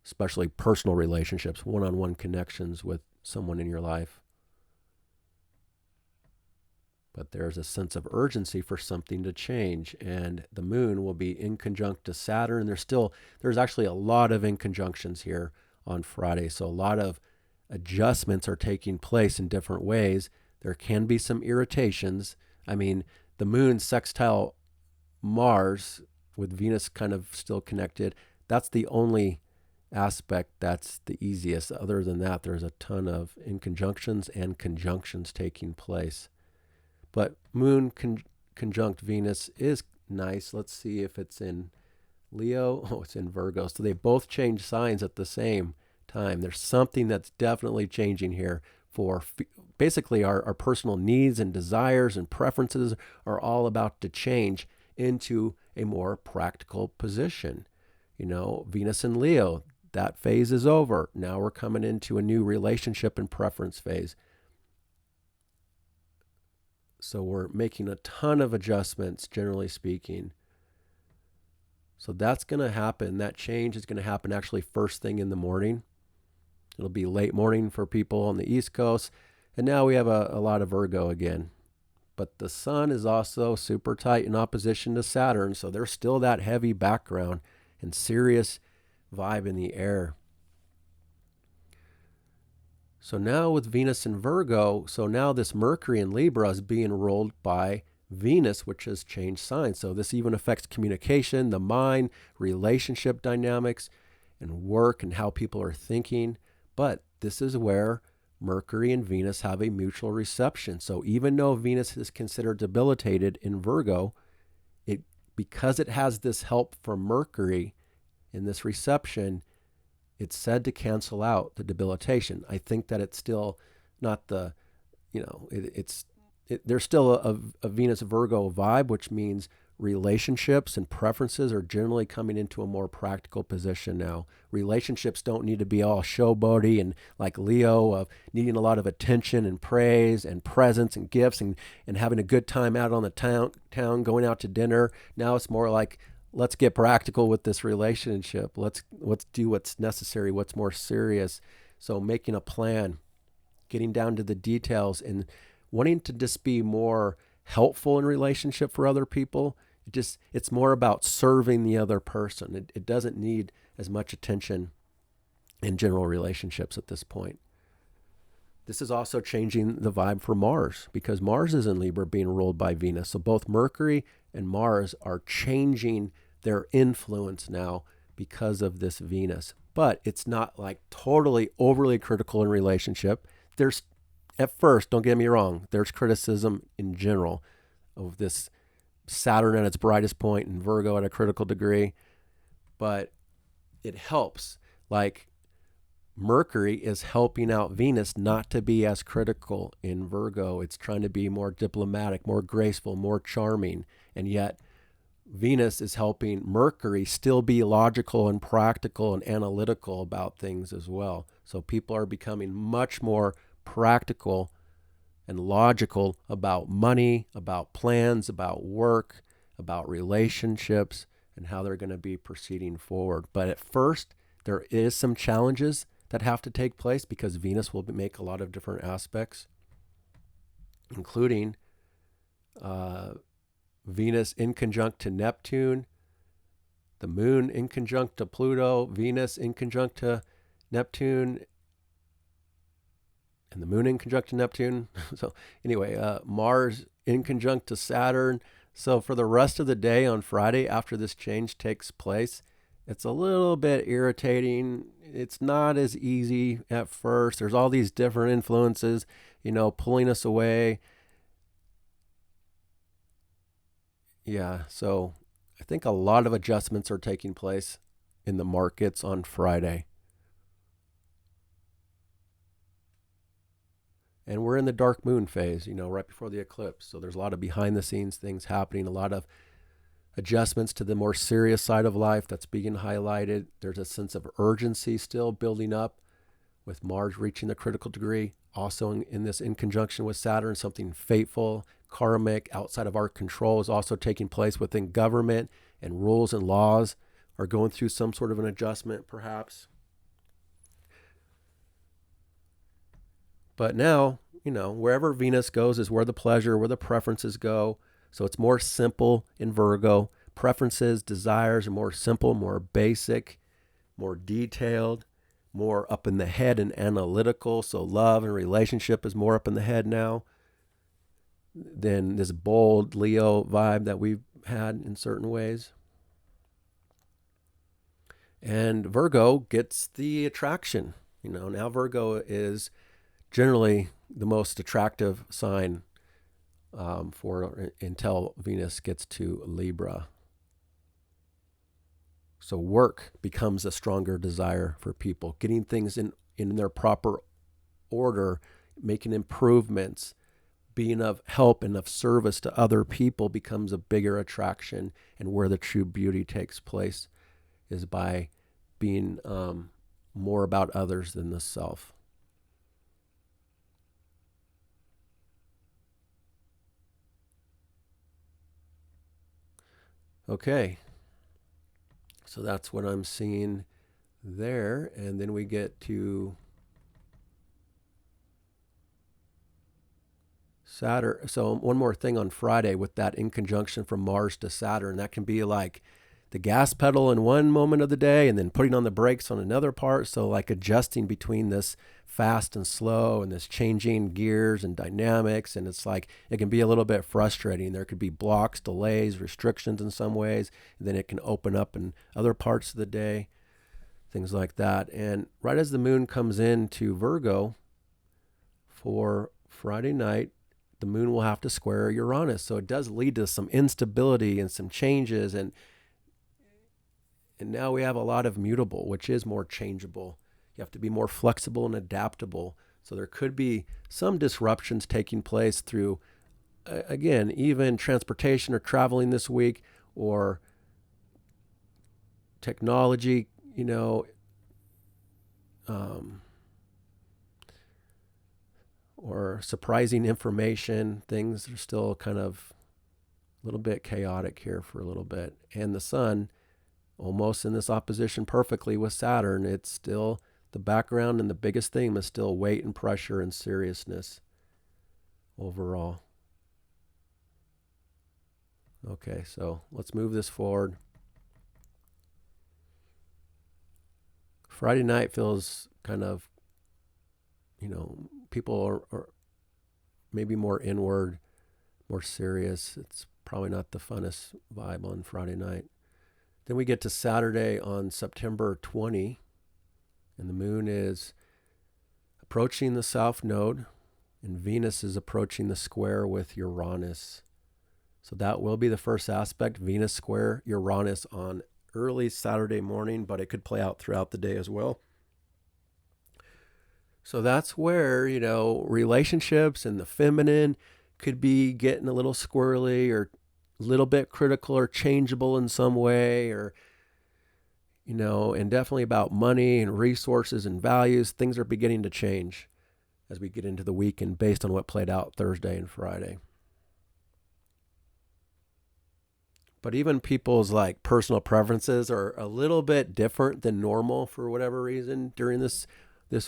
especially personal relationships, one-on-one connections with someone in your life. But there's a sense of urgency for something to change, and the moon will be in conjunct to Saturn. There's actually a lot of inconjunctions here on Friday, so a lot of adjustments are taking place in different ways. There can be some irritations. I mean, the moon sextile Mars with Venus kind of still connected. That's the only aspect that's the easiest. Other than that, there's a ton of inconjunctions and conjunctions taking place. But moon conjunct Venus is nice. Let's see if it's in Leo. Oh, it's in Virgo. So they both change signs at the same time. There's something that's definitely changing here for basically our personal needs and desires and preferences are all about to change into a more practical position. You know, Venus and Leo, that phase is over. Now we're coming into a new relationship and preference phase. So we're making a ton of adjustments, generally speaking. So that's going to happen. That change is going to happen actually first thing in the morning. It'll be late morning for people on the East Coast. And now we have a lot of Virgo again. But the sun is also super tight in opposition to Saturn. So there's still that heavy background and serious vibe in the air. So now with Venus in Virgo, so now this Mercury in Libra is being ruled by Venus, which has changed signs. So this even affects communication, the mind, relationship dynamics, and work and how people are thinking. But this is where Mercury and Venus have a mutual reception. So even though Venus is considered debilitated in Virgo, because it has this help from Mercury in this reception, it's said to cancel out the debilitation. I think that it's still not the, there's still a Venus Virgo vibe, which means relationships and preferences are generally coming into a more practical position now. Relationships don't need to be all showboaty and like Leo of needing a lot of attention and praise and presents and gifts and having a good time out on the town, going out to dinner. Now it's more like, let's get practical with this relationship. Let's do what's necessary, what's more serious. So making a plan, getting down to the details and wanting to just be more helpful in relationship for other people. It's more about serving the other person. It doesn't need as much attention in general relationships at this point. This is also changing the vibe for Mars because Mars is in Libra being ruled by Venus. So both Mercury and Mars are changing their influence now because of this Venus. But it's not like totally overly critical in relationship. there's at first, don't get me wrong, there's criticism in general of this Saturn at its brightest point and Virgo at a critical degree, but it helps. Like Mercury is helping out Venus not to be as critical in Virgo. It's trying to be more diplomatic, more graceful, more charming. And yet Venus is helping Mercury still be logical and practical and analytical about things as well. So people are becoming much more practical and logical about money, about plans, about work, about relationships, and how they're going to be proceeding forward. But at first, there is some challenges that have to take place because Venus will make a lot of different aspects, including Venus in conjunct to Neptune, the moon in conjunct to Pluto, Venus in conjunct to Neptune, and the moon in conjunct to Neptune. So anyway, Mars in conjunct to Saturn. So for the rest of the day on Friday, after this change takes place, it's a little bit irritating. It's not as easy at first. There's all these different influences, pulling us away. Yeah, so I think a lot of adjustments are taking place in the markets on Friday. And we're in the dark moon phase, right before the eclipse. So there's a lot of behind the scenes things happening, a lot of adjustments to the more serious side of life that's being highlighted. There's a sense of urgency still building up with Mars reaching the critical degree. Also in this in conjunction with Saturn, something fateful, karmic, outside of our control is also taking place within government, and rules and laws are going through some sort of an adjustment perhaps. But now, wherever Venus goes is where the pleasure, where the preferences go. So it's more simple in Virgo. Preferences, desires are more simple, more basic, more detailed, more up in the head and analytical. So love and relationship is more up in the head now than this bold Leo vibe that we've had in certain ways. And Virgo gets the attraction. Now Virgo is generally the most attractive sign for until Venus gets to Libra. So work becomes a stronger desire for people, getting things in their proper order, making improvements, being of help and of service to other people becomes a bigger attraction. And where the true beauty takes place is by being more about others than the self. Okay, so that's what I'm seeing there. And then we get to Saturn. So one more thing on Friday with that in conjunction from Mars to Saturn, that can be like the gas pedal in one moment of the day and then putting on the brakes on another part. So like adjusting between this fast and slow and this changing gears and dynamics. And it's like, it can be a little bit frustrating. There could be blocks, delays, restrictions in some ways. And then it can open up in other parts of the day, things like that. And right as the moon comes into Virgo for Friday night, the moon will have to square Uranus. So it does lead to some instability and some changes. And now we have a lot of mutable, which is more changeable. You have to be more flexible and adaptable. So there could be some disruptions taking place through, again, even transportation or traveling this week, or technology, or surprising information. Things are still kind of a little bit chaotic here for a little bit. And the sun, almost in this opposition perfectly with Saturn, it's still the background, and the biggest theme is still weight and pressure and seriousness overall. Okay, so let's move this forward. Friday night feels kind of, people are maybe more inward, more serious. It's probably not the funnest vibe on Friday night. Then we get to Saturday on September 20, and the moon is approaching the South Node, and Venus is approaching the square with Uranus. So that will be the first aspect, Venus square Uranus on early Saturday morning, but it could play out throughout the day as well. So that's where, relationships and the feminine could be getting a little squirrely or a little bit critical or changeable in some way, or, and definitely about money and resources and values. Things are beginning to change as we get into the weekend based on what played out Thursday and Friday. But even people's personal preferences are a little bit different than normal for whatever reason during this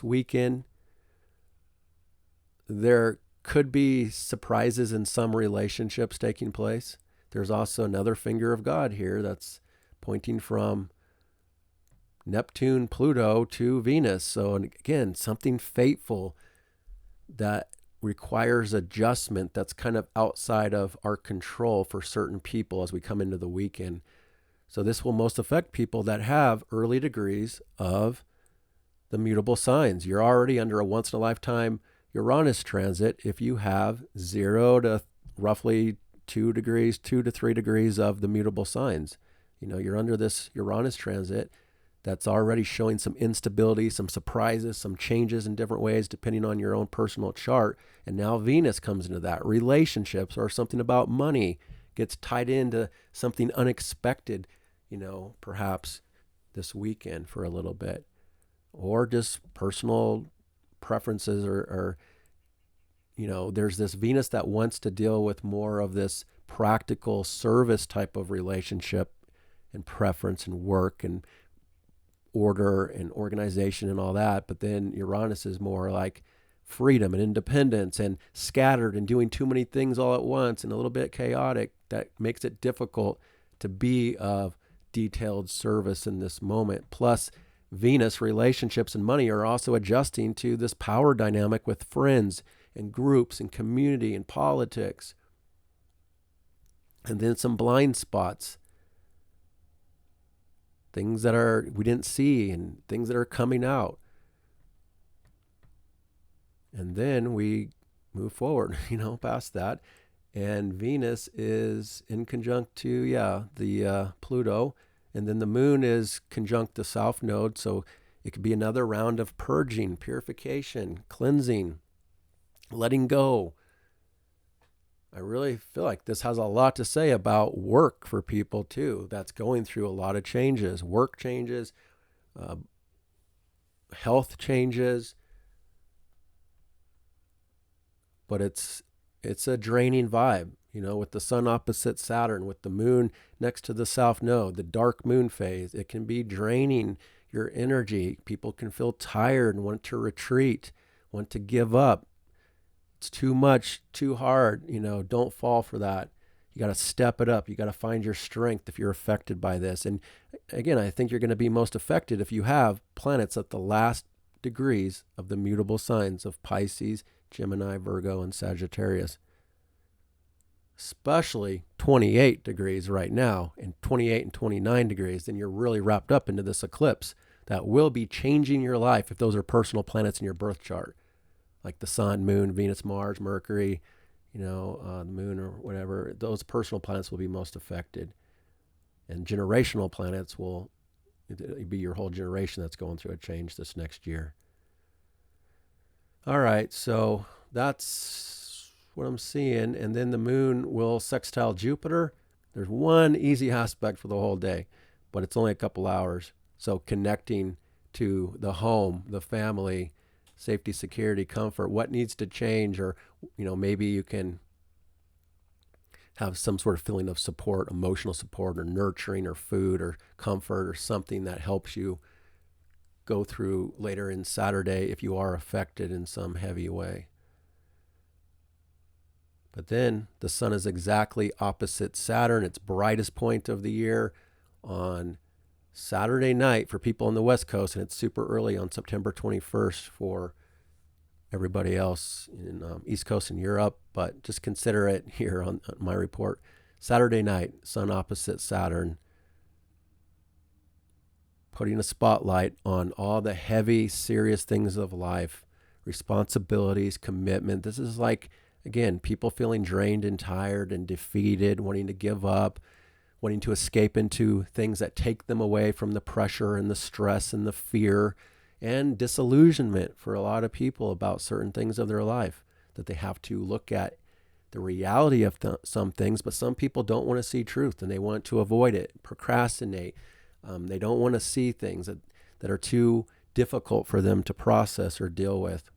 weekend. There could be surprises in some relationships taking place. There's also another finger of God here that's pointing from Neptune, Pluto to Venus. So again, something fateful that requires adjustment that's kind of outside of our control for certain people as we come into the weekend. So this will most affect people that have early degrees of the mutable signs. You're already under a once-in-a-lifetime Uranus transit if you have 0 to roughly 2 to 3 degrees of the mutable signs. You're under this Uranus transit that's already showing some instability, some surprises, some changes in different ways depending on your own personal chart. And now Venus comes into that. Relationships or something about money gets tied into something unexpected, perhaps this weekend for a little bit. Or just personal preferences or there's this Venus that wants to deal with more of this practical service type of relationship and preference and work and order and organization and all that. But then Uranus is more like freedom and independence and scattered and doing too many things all at once and a little bit chaotic. That makes it difficult to be of detailed service in this moment. Plus, Venus relationships and money are also adjusting to this power dynamic with friends and groups and community and politics. And then some blind spots. Things that we didn't see and things that are coming out. And then we move forward, past that. And Venus is in conjunct to, the Pluto. And then the moon is conjunct the South Node. So it could be another round of purging, purification, cleansing, letting go. I really feel like this has a lot to say about work for people too. That's going through a lot of changes, work changes, health changes. But it's a draining vibe, with the sun opposite Saturn, with the moon next to the South Node, the dark moon phase. It can be draining your energy. People can feel tired and want to retreat, want to give up. It's too much, too hard. Don't fall for that. You got to step it up. You got to find your strength if you're affected by this. And again, I think you're going to be most affected if you have planets at the last degrees of the mutable signs of Pisces, Gemini, Virgo, and Sagittarius. Especially 28 degrees right now, and 28 and 29 degrees, then you're really wrapped up into this eclipse that will be changing your life if those are personal planets in your birth chart. Like the sun, moon, Venus, Mars, Mercury, the moon or whatever, those personal planets will be most affected. And generational planets will be your whole generation that's going through a change this next year. All right, so that's what I'm seeing. And then the moon will sextile Jupiter. There's one easy aspect for the whole day, but it's only a couple hours. So connecting to the home, the family, safety, security, comfort, what needs to change, or, maybe you can have some sort of feeling of support, emotional support or nurturing or food or comfort or something that helps you go through later in Saturday if you are affected in some heavy way. But then the sun is exactly opposite Saturn, its brightest point of the year, on Saturday night for people on the West Coast, and it's super early on September 21st for everybody else in East Coast and Europe, but just consider it here on my report. Saturday night, sun opposite Saturn, putting a spotlight on all the heavy, serious things of life, responsibilities, commitment. This is like, again, people feeling drained and tired and defeated, wanting to give up, wanting to escape into things that take them away from the pressure and the stress and the fear and disillusionment for a lot of people about certain things of their life, that they have to look at the reality of some things, but some people don't want to see truth and they want to avoid it, procrastinate. They don't want to see things that are too difficult for them to process or deal with.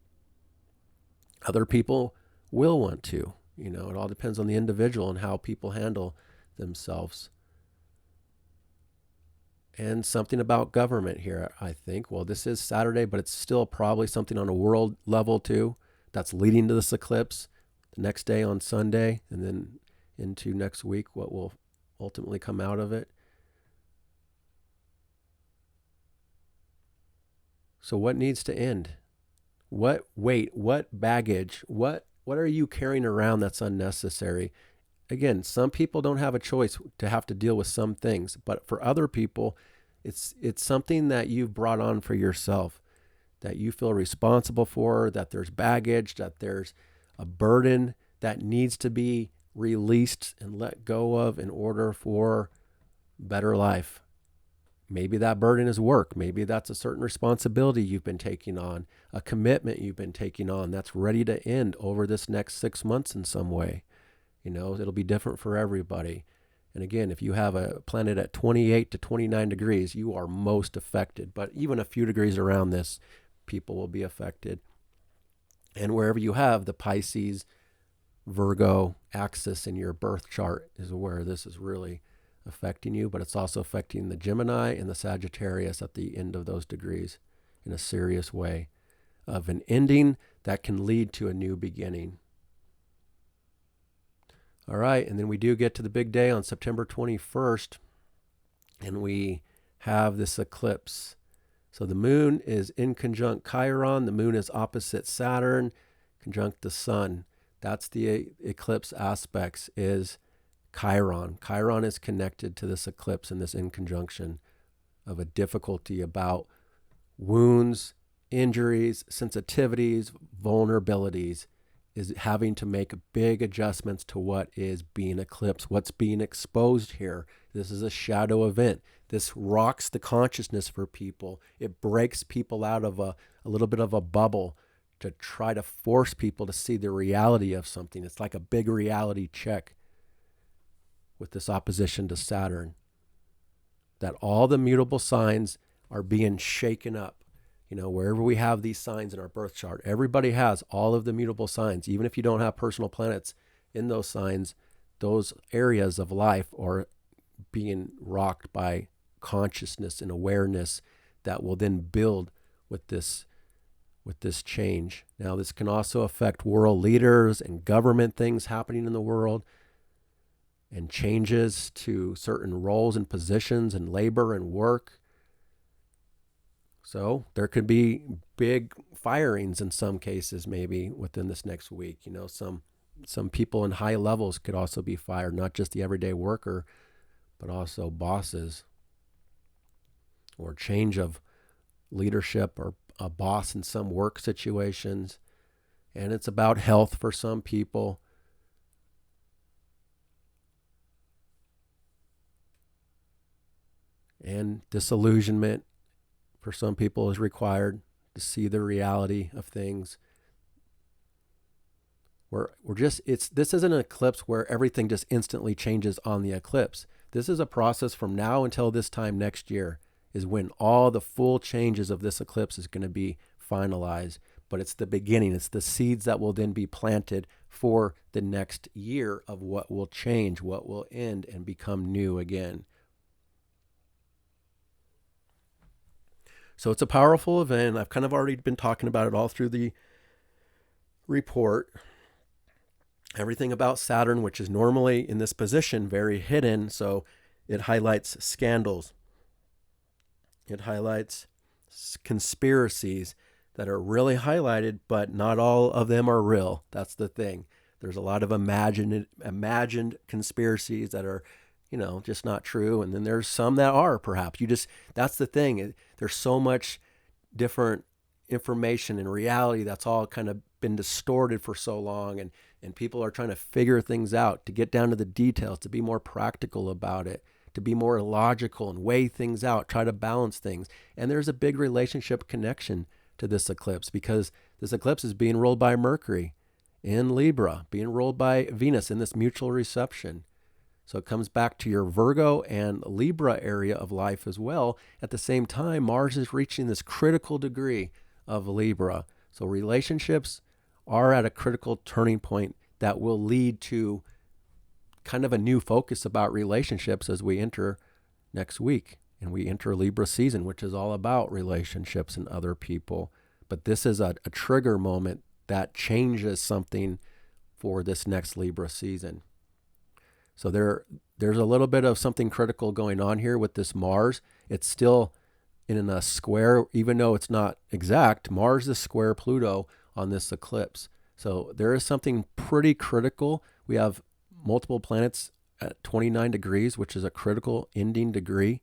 Other people will want to. It all depends on the individual and how people handle themselves. And something about government here, I think. Well, this is Saturday, but it's still probably something on a world level too that's leading to this eclipse. The next day on Sunday, and then into next week, what will ultimately come out of it. So what needs to end? What weight, what baggage, what are you carrying around that's unnecessary? Again, some people don't have a choice to have to deal with some things, but for other people, it's something that you've brought on for yourself, that you feel responsible for, that there's baggage, that there's a burden that needs to be released and let go of in order for better life. Maybe that burden is work. Maybe that's a certain responsibility you've been taking on, a commitment you've been taking on that's ready to end over this next 6 months in some way. It'll be different for everybody. And again, if you have a planet at 28 to 29 degrees, you are most affected. But even a few degrees around this, people will be affected. And wherever you have the Pisces, Virgo axis in your birth chart is where this is really affecting you, but it's also affecting the Gemini and the Sagittarius at the end of those degrees in a serious way, of an ending that can lead to a new beginning. All right, and then we do get to the big day on September 21st, and we have this eclipse. So the moon is in conjunct Chiron, the moon is opposite Saturn, conjunct the sun. That's the eclipse aspects, is Chiron. Chiron is connected to this eclipse in this in conjunction of a difficulty about wounds, injuries, sensitivities, vulnerabilities, is having to make big adjustments to what is being eclipsed, what's being exposed here. This is a shadow event. This rocks the consciousness for people. It breaks people out of a little bit of a bubble to try to force people to see the reality of something. It's like a big reality check with this opposition to Saturn, that all the mutable signs are being shaken up. Wherever we have these signs in our birth chart, everybody has all of the mutable signs. Even if you don't have personal planets in those signs, those areas of life are being rocked by consciousness and awareness that will then build with this change. Now, this can also affect world leaders and government things happening in the world, and changes to certain roles and positions and labor and work. So there could be big firings in some cases, maybe within this next week. Some people in high levels could also be fired, not just the everyday worker, but also bosses, or change of leadership or a boss in some work situations. And it's about health for some people. And disillusionment for some people is required to see the reality of things. This isn't an eclipse where everything just instantly changes on the eclipse. This is a process from now until this time next year is when all the full changes of this eclipse is going to be finalized. But it's the beginning. It's the seeds that will then be planted for the next year of what will change, what will end and become new again. So it's a powerful event. I've kind of already been talking about it all through the report. Everything about Saturn, which is normally in this position, very hidden. So it highlights scandals. It highlights conspiracies that are really highlighted, but not all of them are real. That's the thing. There's a lot of imagined conspiracies that are, just not true. And then there's some that are, perhaps. That's the thing. There's so much different information and reality that's all kind of been distorted for so long, and people are trying to figure things out, to get down to the details, to be more practical about it, to be more logical and weigh things out, try to balance things. And there's a big relationship connection to this eclipse, because this eclipse is being ruled by Mercury in Libra, being ruled by Venus in this mutual reception. So it comes back to your Virgo and Libra area of life as well. At the same time, Mars is reaching this critical degree of Libra. So relationships are at a critical turning point that will lead to kind of a new focus about relationships as we enter next week. And we enter Libra season, which is all about relationships and other people. But this is a trigger moment that changes something for this next Libra season. So there's a little bit of something critical going on here with this Mars. It's still in a square, even though it's not exact. Mars is square Pluto on this eclipse. So there is something pretty critical. We have multiple planets at 29 degrees, which is a critical ending degree.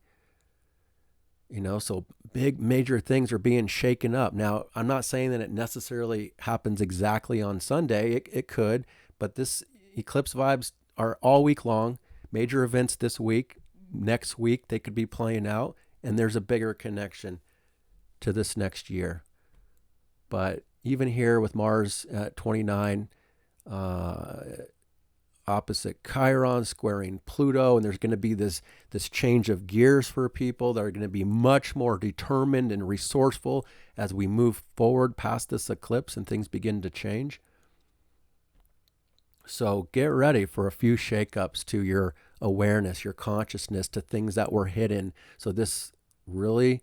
So big major things are being shaken up. Now, I'm not saying that it necessarily happens exactly on Sunday. It could, but this eclipse vibes are all week long. Major events this week, next week, they could be playing out, and there's a bigger connection to this next year. But even here with Mars at 29, opposite Chiron, squaring Pluto, and there's going to be this change of gears for people that are going to be much more determined and resourceful as we move forward past this eclipse and things begin to change. So get ready for a few shakeups to your awareness, your consciousness, to things that were hidden. So this really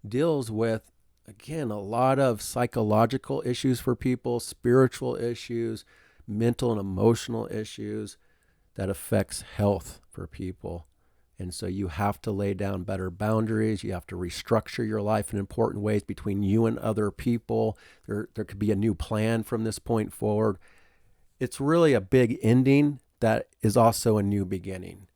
deals with, again, a lot of psychological issues for people, spiritual issues, mental and emotional issues that affects health for people. And so you have to lay down better boundaries. You have to restructure your life in important ways between you and other people. There could be a new plan from this point forward. It's really a big ending that is also a new beginning.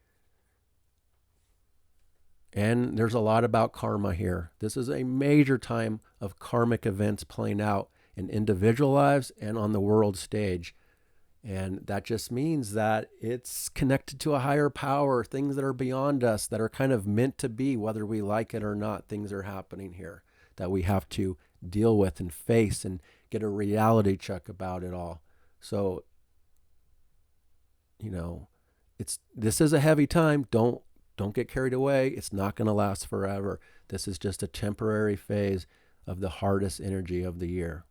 And there's a lot about karma here. This is a major time of karmic events playing out in individual lives and on the world stage. And that just means that it's connected to a higher power, things that are beyond us, that are kind of meant to be, whether we like it or not. Things are happening here that we have to deal with and face and get a reality check about it all. So, this is a heavy time. Don't get carried away. It's not going to last forever. This is just a temporary phase of the hardest energy of the year.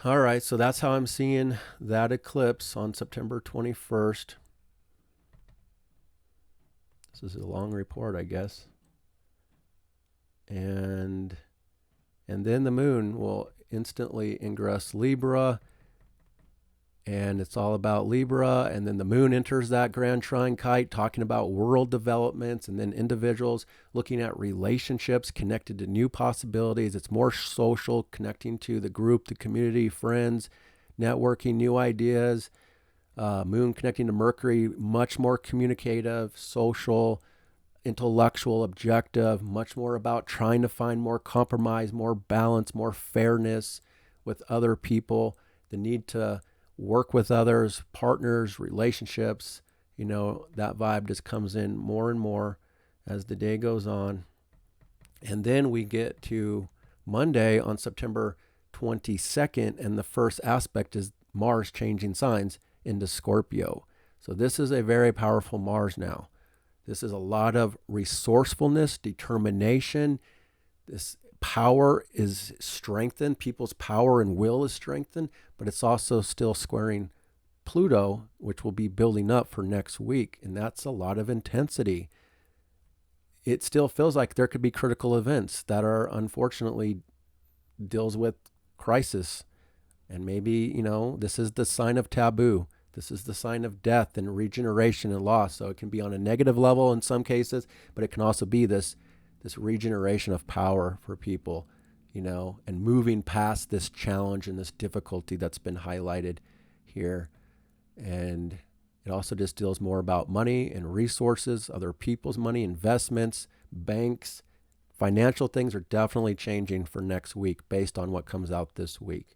All right, so that's how I'm seeing that eclipse on September 21st. This is a long report, I guess. And then the moon will instantly ingress Libra, and it's all about Libra. And then the moon enters that grand trine kite, talking about world developments, and then individuals looking at relationships connected to new possibilities. It's more social, connecting to the group, the community, friends, networking, new ideas. Moon connecting to Mercury, much more communicative, social, intellectual, objective, much more about trying to find more compromise, more balance, more fairness with other people, the need to work with others, partners, relationships. That vibe just comes in more and more as the day goes on. And then we get to Monday on September 22nd, and the first aspect is Mars changing signs into Scorpio. So this is a very powerful Mars now. This is a lot of resourcefulness, determination. This power is strengthened. People's power and will is strengthened, but it's also still squaring Pluto, which will be building up for next week. And that's a lot of intensity. It still feels like there could be critical events that are unfortunately deals with crisis. And maybe, this is the sign of taboo. This is the sign of death and regeneration and loss. So it can be on a negative level in some cases, but it can also be this regeneration of power for people, and moving past this challenge and this difficulty that's been highlighted here. And it also just deals more about money and resources, other people's money, investments, banks, financial things are definitely changing for next week based on what comes out this week.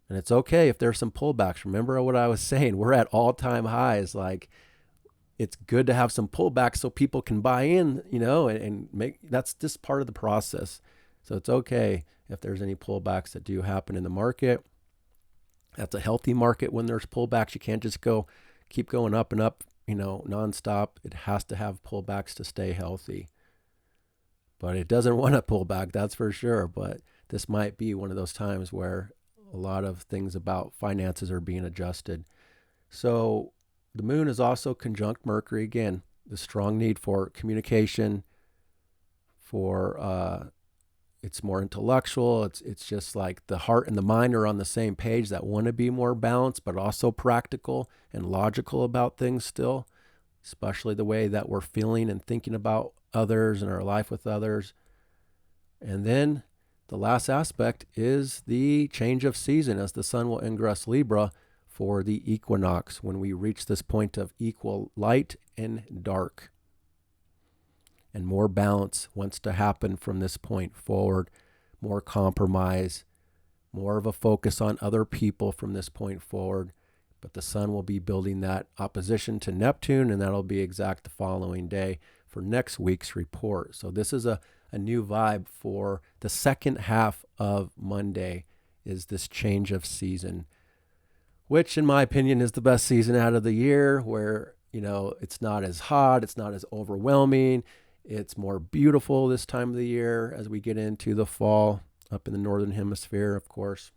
And it's okay if there's some pullbacks. Remember what I was saying, we're at all-time highs. Like, it's good to have some pullbacks so people can buy in, and make, that's just part of the process. So it's okay if there's any pullbacks that do happen in the market. That's a healthy market when there's pullbacks. You can't just keep going up and up, nonstop. It has to have pullbacks to stay healthy. But it doesn't want to pull back, that's for sure. But this might be one of those times where a lot of things about finances are being adjusted. So the moon is also conjunct Mercury. Again, the strong need for communication, for it's more intellectual. It's just like the heart and the mind are on the same page, that want to be more balanced, but also practical and logical about things still, especially the way that we're feeling and thinking about others and our life with others. And then the last aspect is the change of season, as the sun will ingress Libra for the equinox, when we reach this point of equal light and dark. And more balance wants to happen from this point forward, more compromise, more of a focus on other people from this point forward. But the sun will be building that opposition to Neptune, and that'll be exact the following day for next week's report. So this is a new vibe for the second half of Monday, is this change of season, which in my opinion is the best season out of the year, where, it's not as hot, it's not as overwhelming. It's more beautiful this time of the year as we get into the fall up in the northern hemisphere, of course.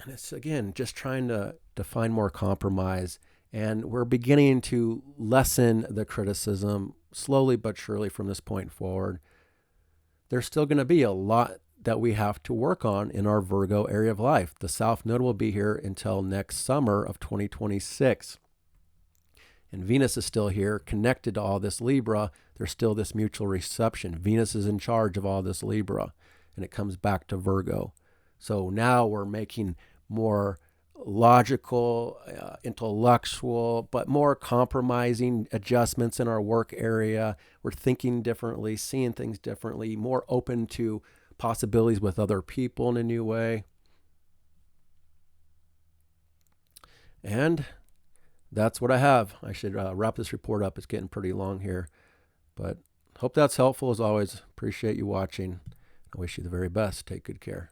And it's, again, just trying to find more compromise. And we're beginning to lessen the criticism slowly but surely from this point forward. There's still going to be a lot that we have to work on in our Virgo area of life. The South Node will be here until next summer of 2026. And Venus is still here, connected to all this Libra. There's still this mutual reception. Venus is in charge of all this Libra, and it comes back to Virgo. So now we're making more logical, intellectual, but more compromising adjustments in our work area. We're thinking differently, seeing things differently, more open to possibilities with other people in a new way. And that's what I have. I should wrap this report up. It's getting pretty long here, but hope that's helpful as always. Appreciate you watching. I wish you the very best. Take good care.